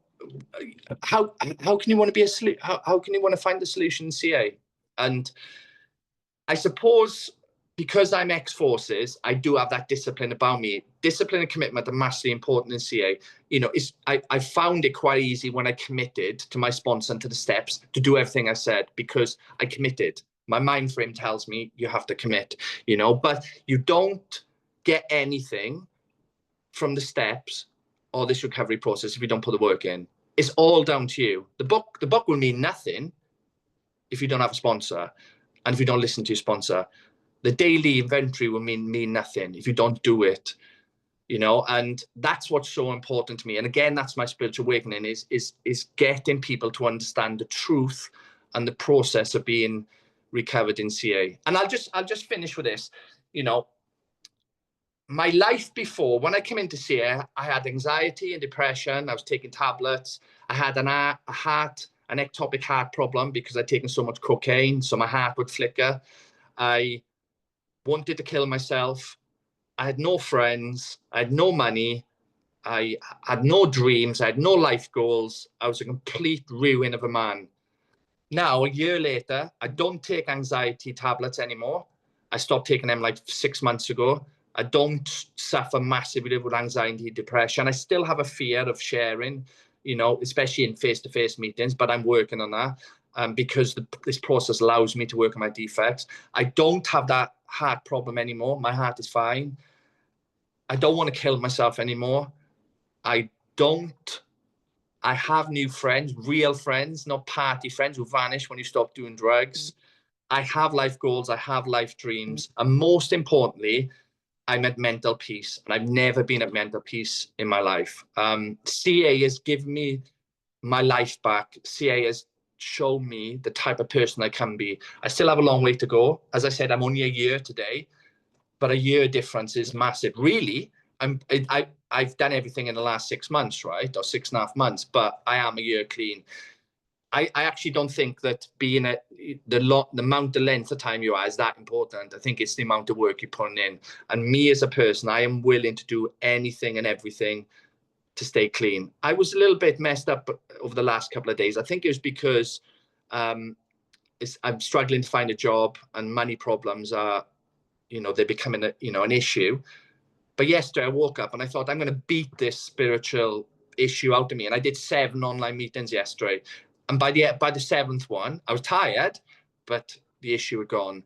Speaker 2: how can you want to be how can you want to find the solution in CA? And I suppose, because I'm ex-forces, I do have that discipline about me. Discipline and commitment are massively important in CA. You know, I found it quite easy when I committed to my sponsor and to the steps to do everything I said, because I committed. My mind frame tells me you have to commit, you know, but you don't get anything from the steps or this recovery process if you don't put the work in. It's all down to you. The book will mean nothing if you don't have a sponsor, and if you don't listen to your sponsor. The daily inventory will mean nothing if you don't do it, you know. And that's what's so important to me. And again, that's my spiritual awakening, is getting people to understand the truth and the process of being recovered in CA. And I'll just finish with this. You know, my life before, when I came into CA, I had anxiety and depression. I was taking tablets. I had an ectopic heart problem because I'd taken so much cocaine, so my heart would flicker. I wanted to kill myself. I had no friends. I had no money. I had no dreams. I had no life goals. I was a complete ruin of a man. Now, a year later, I don't take anxiety tablets anymore. I stopped taking them like 6 months ago. I don't suffer massively with anxiety, depression. I still have a fear of sharing, you know, especially in face-to-face meetings, but I'm working on that. Because this process allows me to work on my defects. I don't have that heart problem anymore. My heart is fine. I don't want to kill myself anymore. I have new friends, real friends, not party friends who vanish when you stop doing drugs. I have life goals. I have life dreams. And most importantly, I'm at mental peace. And I've never been at mental peace in my life. CA has given me my life back. CA has show me the type of person I can be. I still have a long way to go. As I said, I'm only a year today, but a year difference is massive. Really, I've done everything in the last 6 months, right? Or 6.5 months, but I am a year clean. I actually don't think that being the amount, the length of time you are is that important. I think it's the amount of work you're putting in. And me as a person, I am willing to do anything and everything to stay clean. I was a little bit messed up over the last couple of days. I think it was because I'm struggling to find a job, and money problems are, you know, they're becoming an issue. But yesterday I woke up and I thought, I'm going to beat this spiritual issue out of me. And I did 7 online meetings yesterday. And by the 7th one, I was tired, but the issue had gone.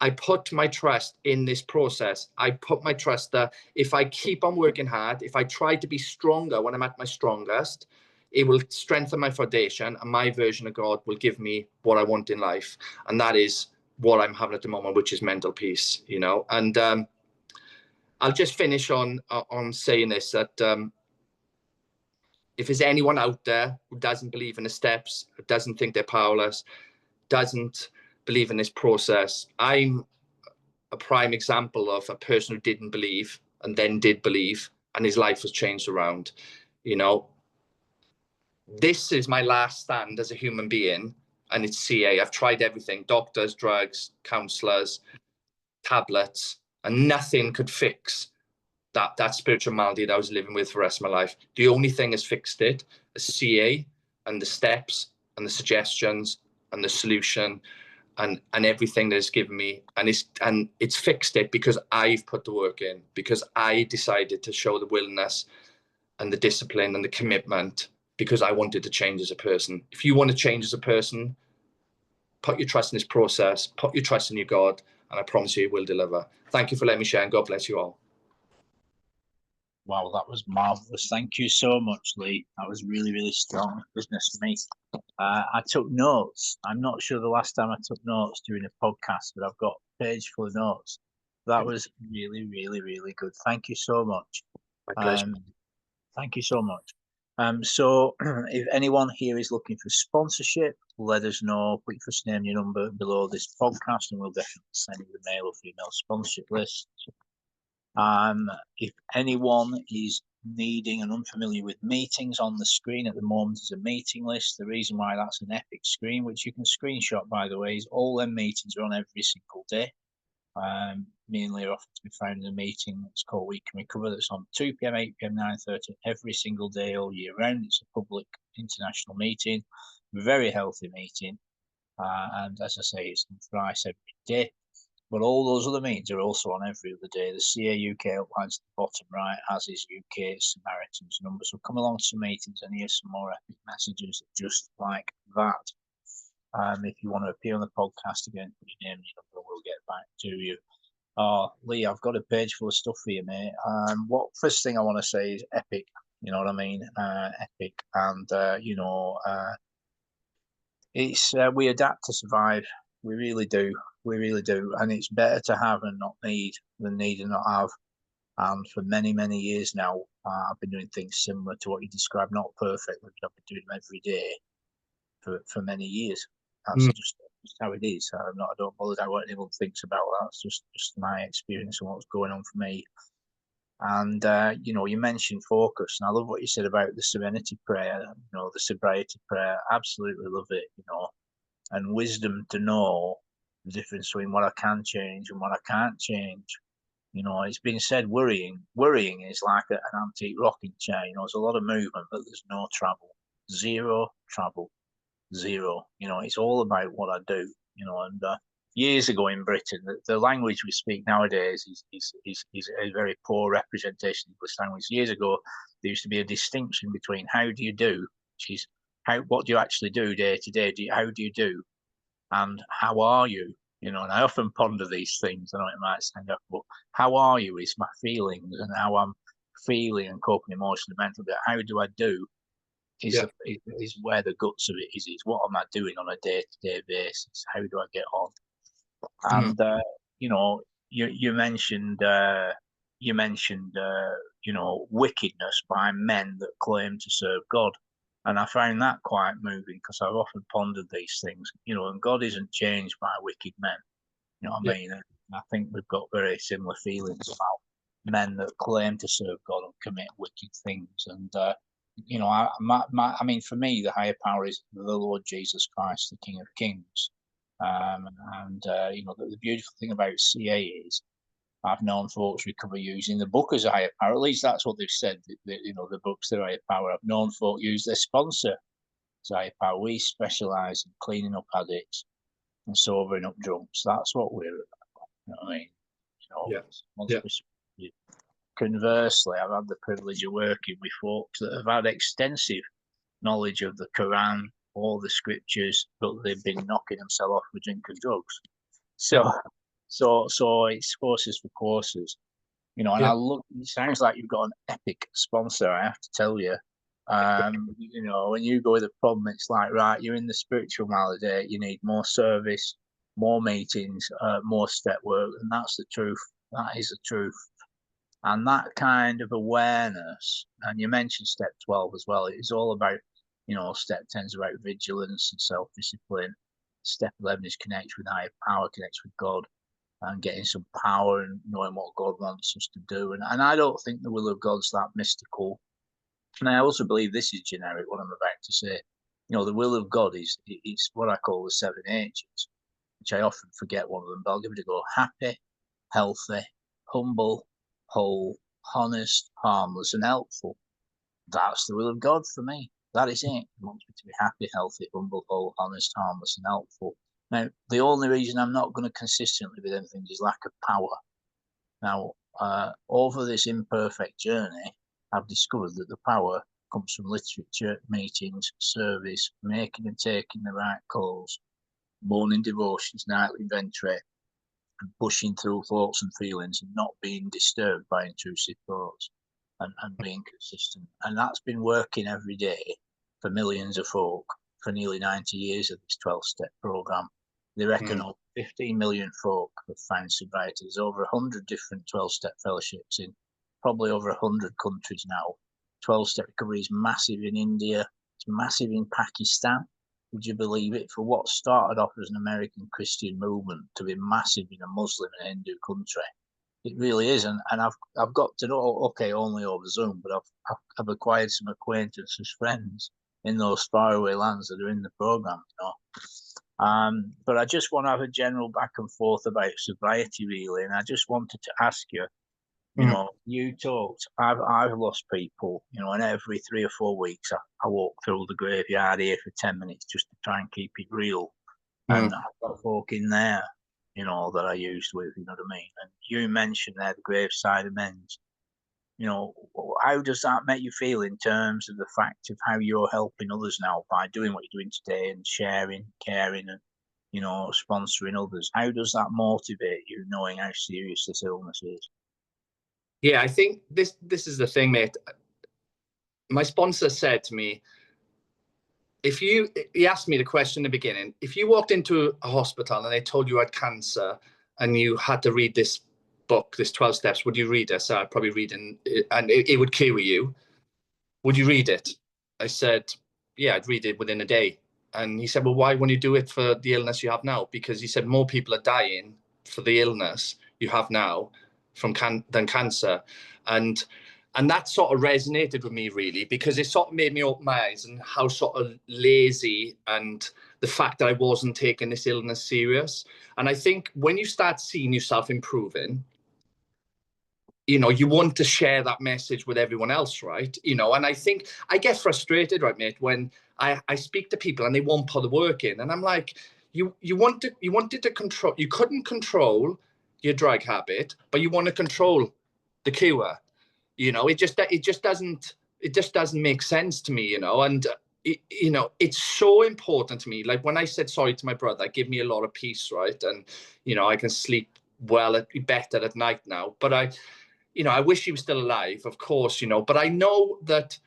Speaker 2: I put my trust in this process. I put my trust that if I keep on working hard, if I try to be stronger when I'm at my strongest, it will strengthen my foundation, and my version of God will give me what I want in life. And that is what I'm having at the moment, which is mental peace, you know. And I'll just finish on saying this, that if there's anyone out there who doesn't believe in the steps, who doesn't think they're powerless, doesn't believe in this process, I'm a prime example of a person who didn't believe and then did believe, and his life was changed around. You know, this is my last stand as a human being, and it's CA. I've tried everything: doctors, drugs, counselors, tablets, and nothing could fix that spiritual malady that I was living with for the rest of my life. The only thing has fixed it is CA and the steps and the suggestions and the solution and everything that it's given me. And it's fixed it because I've put the work in, because I decided to show the willingness and the discipline and the commitment, because I wanted to change as a person. If you want to change as a person, put your trust in this process, put your trust in your God, and I promise you it will deliver. Thank you for letting me share, and God bless you all.
Speaker 1: Wow, that was marvelous. Thank you so much, Lee. That was really, really strong business for me. I took notes. I'm not sure the last time I took notes during a podcast, but I've got a page full of notes. That was really, really, really good. Thank you so much.
Speaker 2: My pleasure.
Speaker 1: Thank you so much. So if anyone here is looking for sponsorship, let us know. Put your first name, your number below this podcast, and we'll definitely send you the male or female sponsorship list. If anyone is needing and unfamiliar with meetings, on the screen at the moment is a meeting list. The reason why that's an epic screen, which you can screenshot, by the way, is all them meetings are on every single day. Me and Lee are often to be found in a meeting that's called We Can Recover, that's on 2 p.m, 8 p.m, 9:30 every single day, all year round. It's a public international meeting, very healthy meeting, and as I say, it's thrice every day. But all those other meetings are also on every other day. The CA UK outlines at the bottom right, as is UK Samaritan's number. So come along to some meetings and hear some more epic messages just like that. If you want to appear on the podcast again, put your name and your number, we'll get back to you. Lee, I've got a page full of stuff for you, mate. What first thing I want to say is epic. You know what I mean? Epic, and it's we adapt to survive. We really do. We really do. And it's better to have and not need than need and not have. And for many, many years now, I've been doing things similar to what you described, not perfectly, but I've been doing them every day for many years. That's just how it is. I don't bother what anyone thinks about that. It's just my experience and what's going on for me. And, you mentioned focus, and I love what you said about the serenity prayer, the sobriety prayer. Absolutely love it, and wisdom to know the difference between what I can change and what I can't change. It's been said worrying is like an antique rocking chair. There's a lot of movement, but there's no travel, zero travel, zero. It's all about what I do, and years ago in Britain, the language we speak nowadays is a very poor representation of English language. Years ago, there used to be a distinction between how do you do, which is what do you actually do day to day? How do you do? And how are you? And I often ponder these things. I know it might sound up, but how are you is my feelings and how I'm feeling and coping emotionally, mentally. But how do I do is where the guts of it is what am I doing on a day-to-day basis? How do I get on? And you mentioned wickedness by men that claim to serve God. And I found that quite moving because I've often pondered these things, and God isn't changed by wicked men. You know what I mean? And I think we've got very similar feelings about men that claim to serve God and commit wicked things. And, I mean, for me, the higher power is the Lord Jesus Christ, the King of Kings. The beautiful thing about CA is I've known folks recover using the book as a higher power. At least that's what they've said. The book's their higher power. I've known folk use their sponsor as higher power. We specialise in cleaning up addicts and sobering up drunks. That's what we're about. You know what I mean? Conversely, I've had the privilege of working with folks that have had extensive knowledge of the Quran, all the scriptures, but they've been knocking themselves off with drink and drugs. So it's courses for courses, and I look. It sounds like you've got an epic sponsor. I have to tell you, when you go with a problem, it's like, right, you're in the spiritual malady. You need more service, more meetings, more step work, and that's the truth. That is the truth. And that kind of awareness, and you mentioned step 12 as well, it's all about, step 10 is about vigilance and self-discipline. Step 11 is connect with higher power, connects with God, and getting some power and knowing what God wants us to do. And I don't think the will of God's that mystical. And I also believe this is generic, what I'm about to say. The will of God is what I call the 7 H's, which I often forget one of them, but I'll give it a go. Happy, healthy, humble, whole, honest, harmless, and helpful. That's the will of God for me. That is it. He wants me to be happy, healthy, humble, whole, honest, harmless, and helpful. Now, the only reason I'm not going to consistently be them things is lack of power. Now, over this imperfect journey, I've discovered that the power comes from literature, meetings, service, making and taking the right calls, morning devotions, nightly inventory, and pushing through thoughts and feelings and not being disturbed by intrusive thoughts and being consistent. And that's been working every day for millions of folk for nearly 90 years of this 12-step program. They reckon over 15 million folk have found sobriety. There's over 100 different 12-step fellowships in probably over 100 countries now. 12-step recovery is massive in India. It's massive in Pakistan. Would you believe it? For what started off as an American Christian movement to be massive in a Muslim and Hindu country, it really is. And I've got to know, okay, only over Zoom, but I've acquired some acquaintances, friends in those faraway lands that are in the program, But I just want to have a general back and forth about sobriety, really. And I just wanted to ask you, you talked, I've lost people, and every 3 or 4 weeks I walk through the graveyard here for 10 minutes just to try and keep it real. And I've got folk in there, that I used with, you know what I mean? And you mentioned there the graveside amends. How does that make you feel in terms of the fact of how you're helping others now by doing what you're doing today and sharing, caring, and, sponsoring others? How does that motivate you, knowing how serious this illness is?
Speaker 2: Yeah, I think this is the thing, mate. My sponsor said to me, he asked me the question in the beginning, if you walked into a hospital and they told you had cancer and you had to read this book, this 12 steps, would you read it? So I'd probably read it, and it would cure you. Would you read it? I said, yeah, I'd read it within a day. And he said, well, why won't you do it for the illness you have now? Because he said more people are dying for the illness you have now than cancer. And that sort of resonated with me, really, because it sort of made me open my eyes and how sort of lazy and the fact that I wasn't taking this illness serious. And I think when you start seeing yourself improving, you want to share that message with everyone else, right? And I think I get frustrated, right, mate, when I speak to people and they won't put the work in. And I'm like, you wanted to control, you couldn't control your drug habit, but you want to control the cure. It just doesn't make sense to me, and it's so important to me. Like when I said sorry to my brother, it gave me a lot of peace, right? And I can sleep better at night now. But I wish he was still alive, of course, but I know that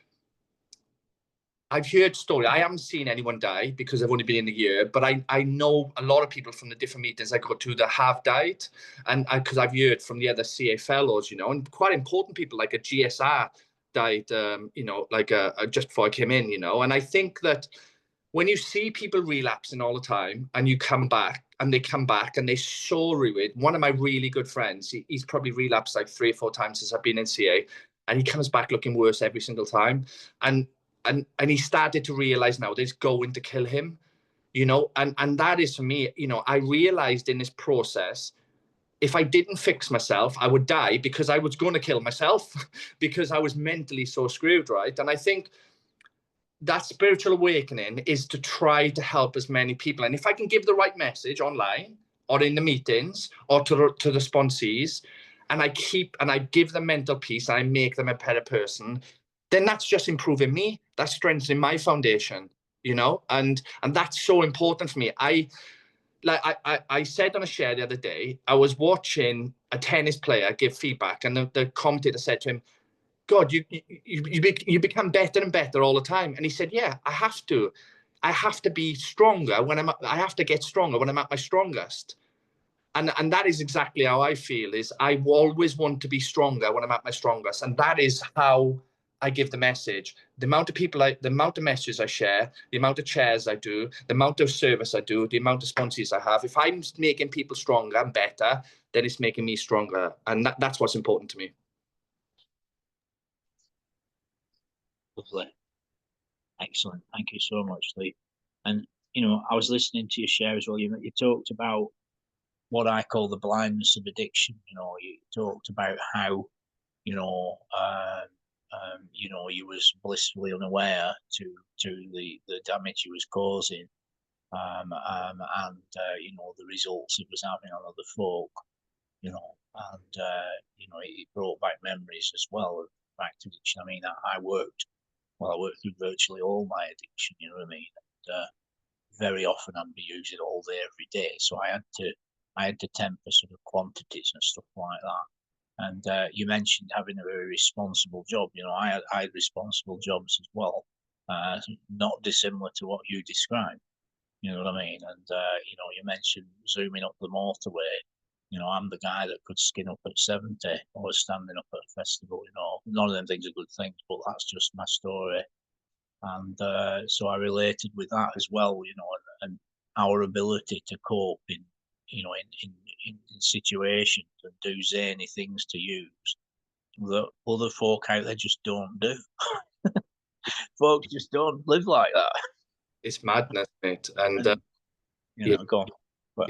Speaker 2: I've heard stories. I haven't seen anyone die because I've only been in a year, but I know a lot of people from the different meetings I go to that have died. And because I've heard from the other CA fellows, and quite important people like a GSR died, just before I came in, And I think that when you see people relapsing all the time and you come back and they come back and they're so ruined. One of my really good friends, he's probably relapsed like 3 or 4 times since I've been in CA, and he comes back looking worse every single time. And he started to realize now that it's going to kill him, and that is for me, I realized in this process, if I didn't fix myself, I would die because I was going to kill myself because I was mentally so screwed, right? And I think that spiritual awakening is to try to help as many people. And if I can give the right message online or in the meetings or to the sponsees, and I give them mental peace, and I make them a better person, then that's just improving me. That's strengthening my foundation, and that's so important for me. I said on a share the other day, I was watching a tennis player give feedback, and the commentator said to him, God, you become better and better all the time. And he said, yeah, I have to be stronger I have to get stronger when I'm at my strongest. And that is exactly how I feel. Is I always want to be stronger when I'm at my strongest, and that is how I give the message. The amount of people, the amount of messages I share, the amount of chairs I do, the amount of service I do, the amount of sponsors I have. If I'm making people stronger and better, then it's making me stronger, and that's what's important to me.
Speaker 1: Lovely. Excellent. Thank you so much, Lee. And, you know, I was listening to your share as well. You talked about what I call the blindness of addiction. You know, you talked about how, you know, you know, you was blissfully unaware to the damage he was causing, and you know, the results it was having on other folk. You know, and you know, it brought back memories as well of back to addiction. I mean, I worked through virtually all my addiction. You know what I mean? And, very often I'd be using it all day, every day. So I had to temper sort of quantities and stuff like that. And you mentioned having a very responsible job. You know, I had responsible jobs as well, not dissimilar to what you described. You know what I mean? And you know, you mentioned zooming up the motorway. You know, I'm the guy that could skin up at 70 or standing up at a festival. You know, none of them things are good things, but that's just my story. And so I related with that as well. You know, and our ability to cope in, you know, in situations and do zany things to use that other folk out there just don't do. Folks just don't live like that.
Speaker 2: It's madness, mate. And
Speaker 1: you know, go on. But,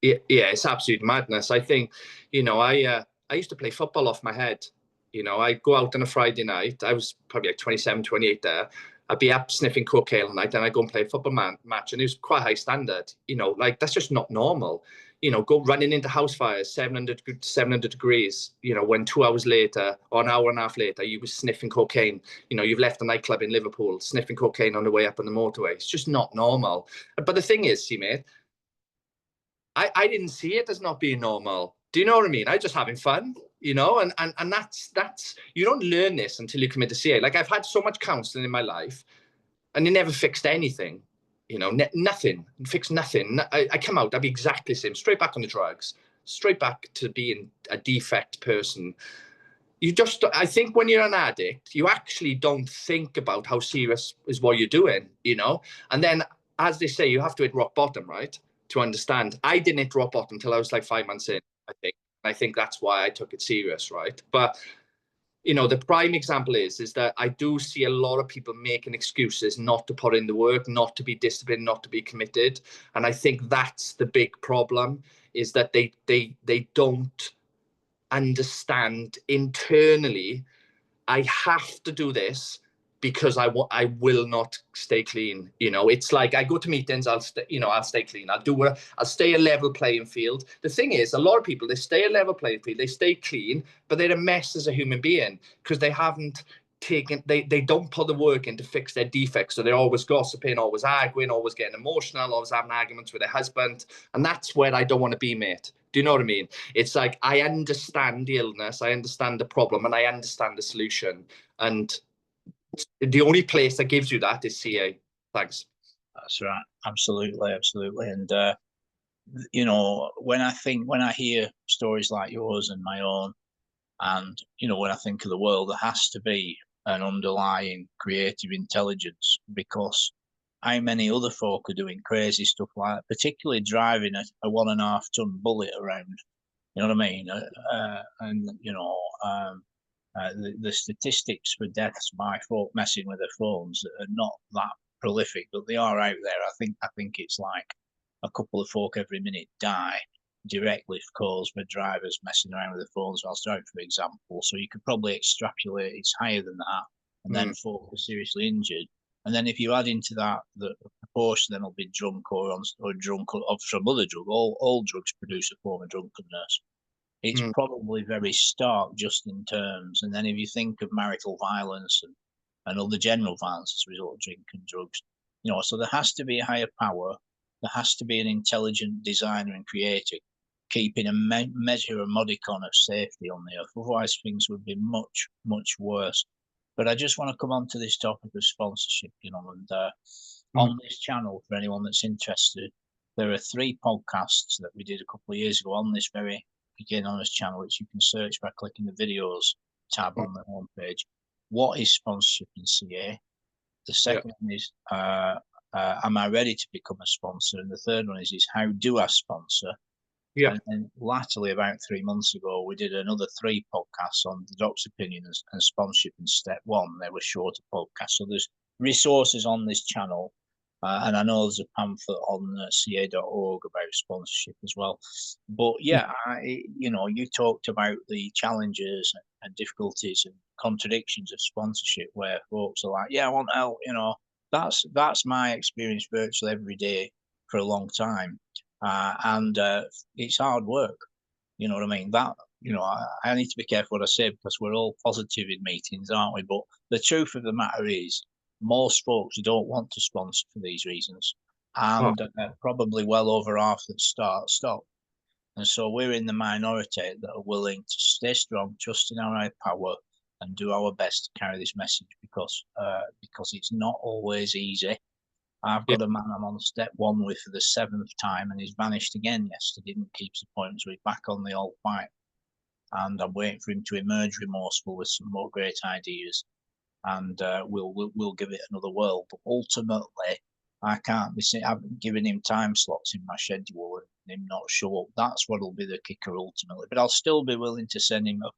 Speaker 2: yeah, it's absolute madness. I think, you know, I used to play football off my head. You know, I'd go out on a Friday night. I was probably like 27, 28 there. I'd be up sniffing cocaine all night, and I'd go and play a football match, and it was quite high standard. You know, like that's just not normal. You know, go running into house fires, 700 degrees, you know, when 2 hours later or an hour and a half later, you were sniffing cocaine. You know, you've left a nightclub in Liverpool, sniffing cocaine on the way up on the motorway. It's just not normal. But the thing is, see, mate, I didn't see it as not being normal. Do you know what I mean? I was just having fun, you know, and that's you don't learn this until you commit to CA. Like I've had so much counselling in my life, and it never fixed anything, you know, nothing, fixed nothing. I come out, I'd be exactly the same, straight back on the drugs, straight back to being a defect person. You just, I think when you're an addict, you actually don't think about how serious is what you're doing, you know, and then as they say, you have to hit rock bottom, right? To understand. I didn't hit rock bottom until I was like 5 months in, I think. I think that's why I took it serious, right? But you know, the prime example is that I do see a lot of people making excuses not to put in the work, not to be disciplined, not to be committed. And I think that's the big problem, is that they don't understand internally, I have to do this because I will not stay clean. You know, it's like I go to meetings, I'll stay clean. I'll stay a level playing field. The thing is, a lot of people, they stay a level playing field, they stay clean, but they're a mess as a human being because they haven't they don't put the work in to fix their defects. So they're always gossiping, always arguing, always getting emotional, always having arguments with their husband. And that's where I don't want to be, mate. Do you know what I mean? It's like, I understand the illness, I understand the problem, and I understand the solution. And the only place that gives you that is CA. Thanks.
Speaker 1: That's right. Absolutely. Absolutely. And, you know, when I hear stories like yours and my own, and, you know, when I think of the world, there has to be an underlying creative intelligence, because how many other folk are doing crazy stuff like that, particularly driving a 1.5 ton bullet around. You know what I mean? And, you know, the statistics for deaths by folk messing with their phones are not that prolific, but they are out there. I think it's like a couple of folk every minute die directly caused by drivers messing around with their phones whilst driving, for example. So you could probably extrapolate it's higher than that, and then folk are seriously injured. And then if you add into that the proportion, then will be drunk or drunk or from other drug. All drugs produce a form of drunkenness. It's probably very stark just in terms. And then if you think of marital violence and other general violence as a result of drink and drugs, you know, so there has to be a higher power. There has to be an intelligent designer and creator keeping a measure, a modicon of safety on the earth. Otherwise, things would be much, much worse. But I just want to come on to this topic of sponsorship, you know, and on this channel, for anyone that's interested, there are 3 podcasts that we did a couple of years ago on this very Again Honest channel, which you can search by clicking the videos tab on the homepage. What is sponsorship in CA? The second one is, am I ready to become a sponsor? And the third one is how do I sponsor?
Speaker 2: Yeah.
Speaker 1: And then latterly, about 3 months ago, we did another 3 podcasts on the doc's opinion and sponsorship in step 1. They were shorter podcasts. So there's resources on this channel. And I know there's a pamphlet on ca.org about sponsorship as well. But yeah, you talked about the challenges and difficulties and contradictions of sponsorship, where folks are like, yeah, I want help. That's my experience virtually every day for a long time. And it's hard work. You know what I mean? I need to be careful what I say, because we're all positive in meetings, aren't we? But the truth of the matter is, most folks don't want to sponsor for these reasons, and probably well over half that stop. And so we're in the minority that are willing to stay strong, trust in our high power, and do our best to carry this message, because it's not always easy. I've got a man I'm on step 1 with for the 7th time, and he's vanished again yesterday, didn't keep his appointments, so he's back on the old fight. And I'm waiting for him to emerge remorseful with some more great ideas, and we'll give it another whirl. But ultimately, I can't be saying, I've given him time slots in my schedule and him not show up. That's what'll be the kicker ultimately. But I'll still be willing to send him a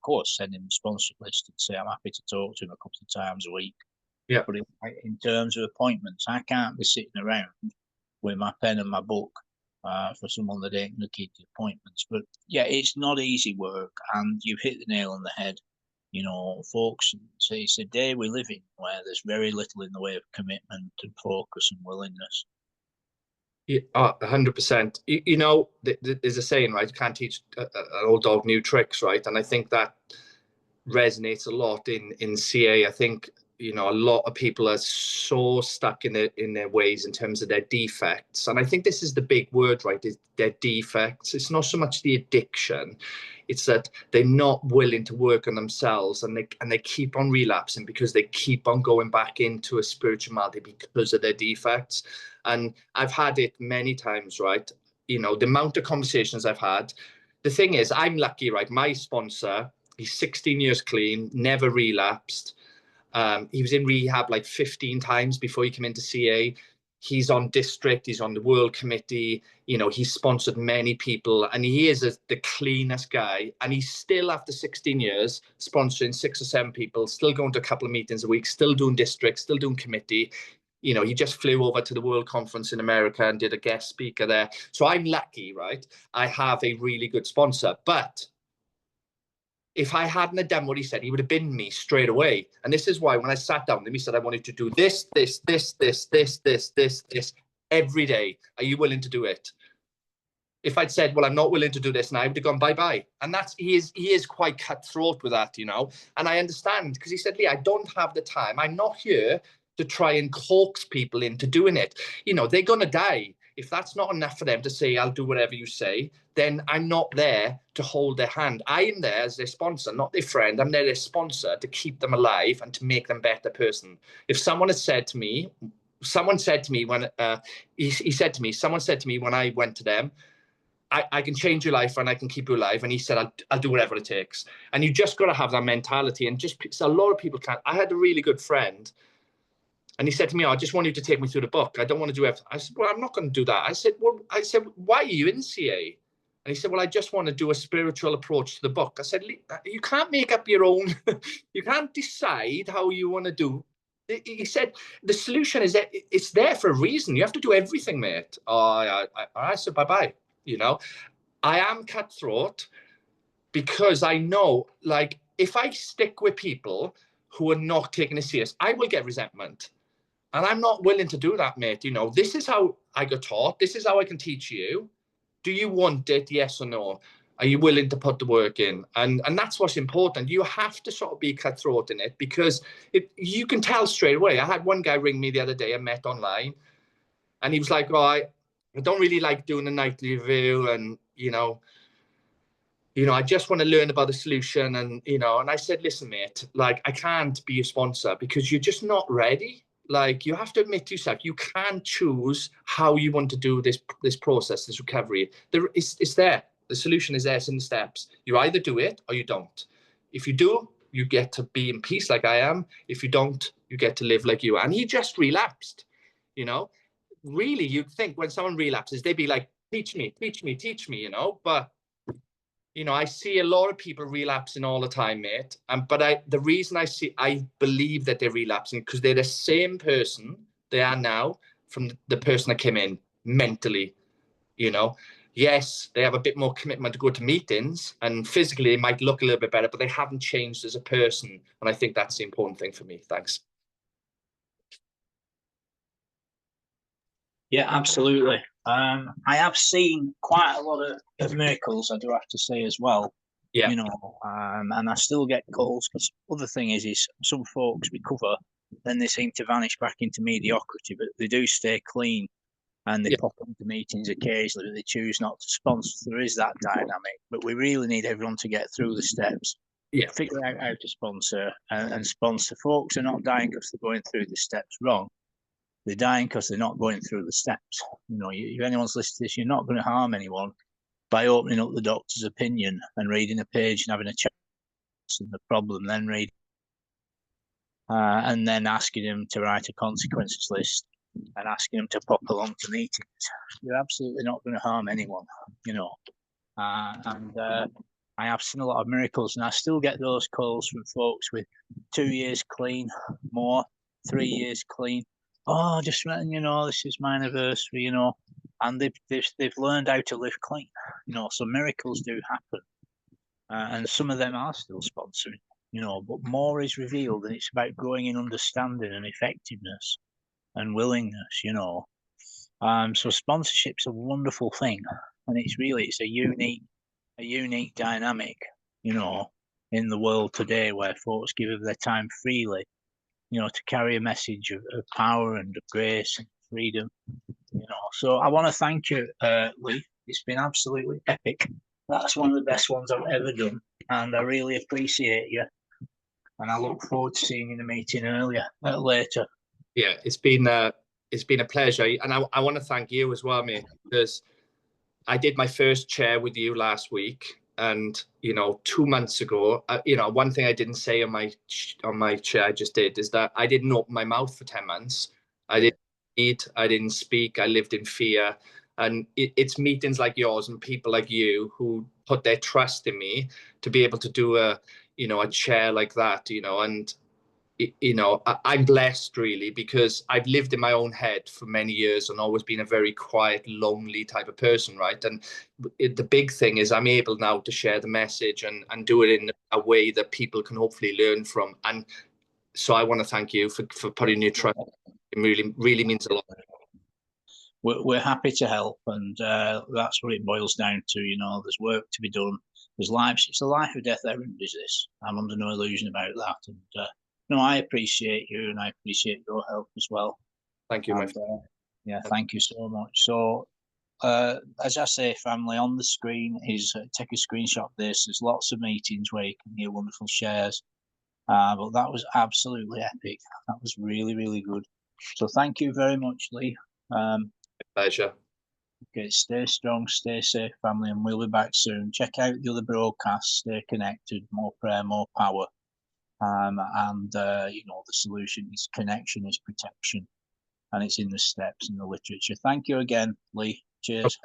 Speaker 1: sponsorship list and say I'm happy to talk to him a couple of times a week.
Speaker 2: Yeah.
Speaker 1: But in terms of appointments, I can't be sitting around with my pen and my book for someone that ain't going to keep the appointments. But yeah, it's not easy work, and you've hit the nail on the head. Folks, it's a day we live in where there's very little in the way of commitment and focus and willingness.
Speaker 2: Yeah, 100%. There's a saying, right? You can't teach an old dog new tricks, right? And I think that resonates a lot in CA. I think a lot of people are so stuck in their ways in terms of their defects, and I think this is the big word, right? Is their defects. It's not so much the addiction, it's that they're not willing to work on themselves, and they keep on relapsing because they keep on going back into a spiritual malady because of their defects. And I've had it many times, right? The amount of conversations I've had. The thing is, I'm lucky, right? My sponsor, he's 16 years clean, never relapsed. He was in rehab like 15 times before he came into CA. He's on district, he's on the world committee, he's sponsored many people, and he is the cleanest guy. And he's still, after 16 years, sponsoring 6 or 7 people, still going to a couple of meetings a week, still doing district, still doing committee. He just flew over to the World Conference in America and did a guest speaker there. So I'm lucky, right? I have a really good sponsor. But if I hadn't done what he said, he would have binned me straight away. And this is why when I sat down with him, he said, I wanted to do this every day. Are you willing to do it? If I'd said, well, I'm not willing to do this, and I would have gone bye-bye. And he is quite cutthroat with that, And I understand, because he said, Lee, I don't have the time. I'm not here to try and coax people into doing it. They're going to die. If that's not enough for them to say, I'll do whatever you say, then I'm not there to hold their hand. I am there as their sponsor, not their friend. I'm there as sponsor to keep them alive and to make them a better person. If someone said to me when someone said to me when I went to them, I can change your life and I can keep you alive. And he said, I'll do whatever it takes. And you just got to have that mentality. And so a lot of people can't. I had a really good friend, and he said to me, I just want you to take me through the book. I don't want to do everything. I said, well, I'm not going to do that. I said, why are you in CA? And he said, well, I just want to do a spiritual approach to the book. I said, you can't make up your own. You can't decide how you want to do. He said, the solution is that it's there for a reason. You have to do everything, mate. I said, bye-bye. I am cutthroat because I know, like, if I stick with people who are not taking it serious, I will get resentment. And I'm not willing to do that, mate. This is how I got taught. This is how I can teach you. Do you want it? Yes or no? Are you willing to put the work in? And that's what's important. You have to sort of be cutthroat in it, because you can tell straight away. I had one guy ring me the other day I met online, and he was like, oh, I don't really like doing a nightly review, and, I just want to learn about the solution. And, and I said, listen, mate, like, I can't be a sponsor because you're just not ready. Like, you have to admit to yourself, you can't choose how you want to do this process, this recovery. It's there. The solution is there. It's in the steps. You either do it or you don't. If you do, you get to be in peace like I am. If you don't, you get to live like you are. And he just relapsed, you know. Really, you'd think when someone relapses, they'd be like, teach me, teach me, teach me, you know. But you know, I see a lot of people relapsing all the time, mate. But the reason I believe that they're relapsing because they're the same person they are now from the person that came in mentally, you know. Yes, they have a bit more commitment to go to meetings, and physically they might look a little bit better, but they haven't changed as a person. And I think that's the important thing for me. Thanks.
Speaker 1: Yeah, absolutely. I have seen quite a lot of miracles, I do have to say as well.
Speaker 2: Yeah.
Speaker 1: You know, and I still get calls because other thing is some folks recover, then they seem to vanish back into mediocrity, but they do stay clean and they
Speaker 2: Yeah.
Speaker 1: pop into meetings occasionally, but they choose not to sponsor. There is that dynamic, but we really need everyone to get through the steps,
Speaker 2: Yeah.
Speaker 1: figure out how to sponsor and sponsor. Folks are not dying because they're going through the steps wrong. They're dying because they're not going through the steps. You know, if anyone's listening to this, you're not going to harm anyone by opening up the doctor's opinion and reading a page and having a chat and the problem, then read and then asking them to write a consequences list and asking them to pop along to meetings. You're absolutely not going to harm anyone, you know. I have seen a lot of miracles, and I still get those calls from folks with 2 years clean, more, 3 years clean. Oh, just you know, this is my anniversary, you know, and they've learned how to live clean, you know. So miracles do happen, and some of them are still sponsoring, you know. But more is revealed, and it's about growing in understanding and effectiveness and willingness, you know. So sponsorship's a wonderful thing, and it's a unique dynamic, you know, in the world today where folks give of their time freely, you know, to carry a message of power and of grace and freedom, you know. So I want to thank you, Lee. It's been absolutely epic. That's one of the best ones I've ever done, and I really appreciate you. And I look forward to seeing you in the meeting later.
Speaker 2: Yeah, it's been a pleasure, and I want to thank you as well, mate, because I did my first chair with you last week, and you know, 2 months ago, you know, one thing I didn't say on my chair I just did is that I didn't open my mouth for 10 months. I didn't eat, I didn't speak, I lived in fear, and it's meetings like yours and people like you who put their trust in me to be able to do a chair like that, you know. And you know, I'm blessed really because I've lived in my own head for many years and always been a very quiet, lonely type of person, right? And the big thing is I'm able now to share the message and do it in a way that people can hopefully learn from. And so I want to thank you for putting your trust. It really, really means a lot.
Speaker 1: We're happy to help, and that's what it boils down to. You know, there's work to be done. There's lives. It's a life or death errand, is this? I'm under no illusion about that. And no, I appreciate you, and I appreciate your help as well.
Speaker 2: Thank you, my friend.
Speaker 1: Yeah, thank you so much. So, as I say, family, on the screen is take a screenshot of this. There's lots of meetings where you can hear wonderful shares. But that was absolutely epic. That was really, really good. So thank you very much, Lee.
Speaker 2: Pleasure.
Speaker 1: Okay, stay strong, stay safe, family, and we'll be back soon. Check out the other broadcasts, stay connected, more prayer, more power. You know, the solution is connection, is protection, and it's in the steps in the literature. Thank you again, Lee. Cheers.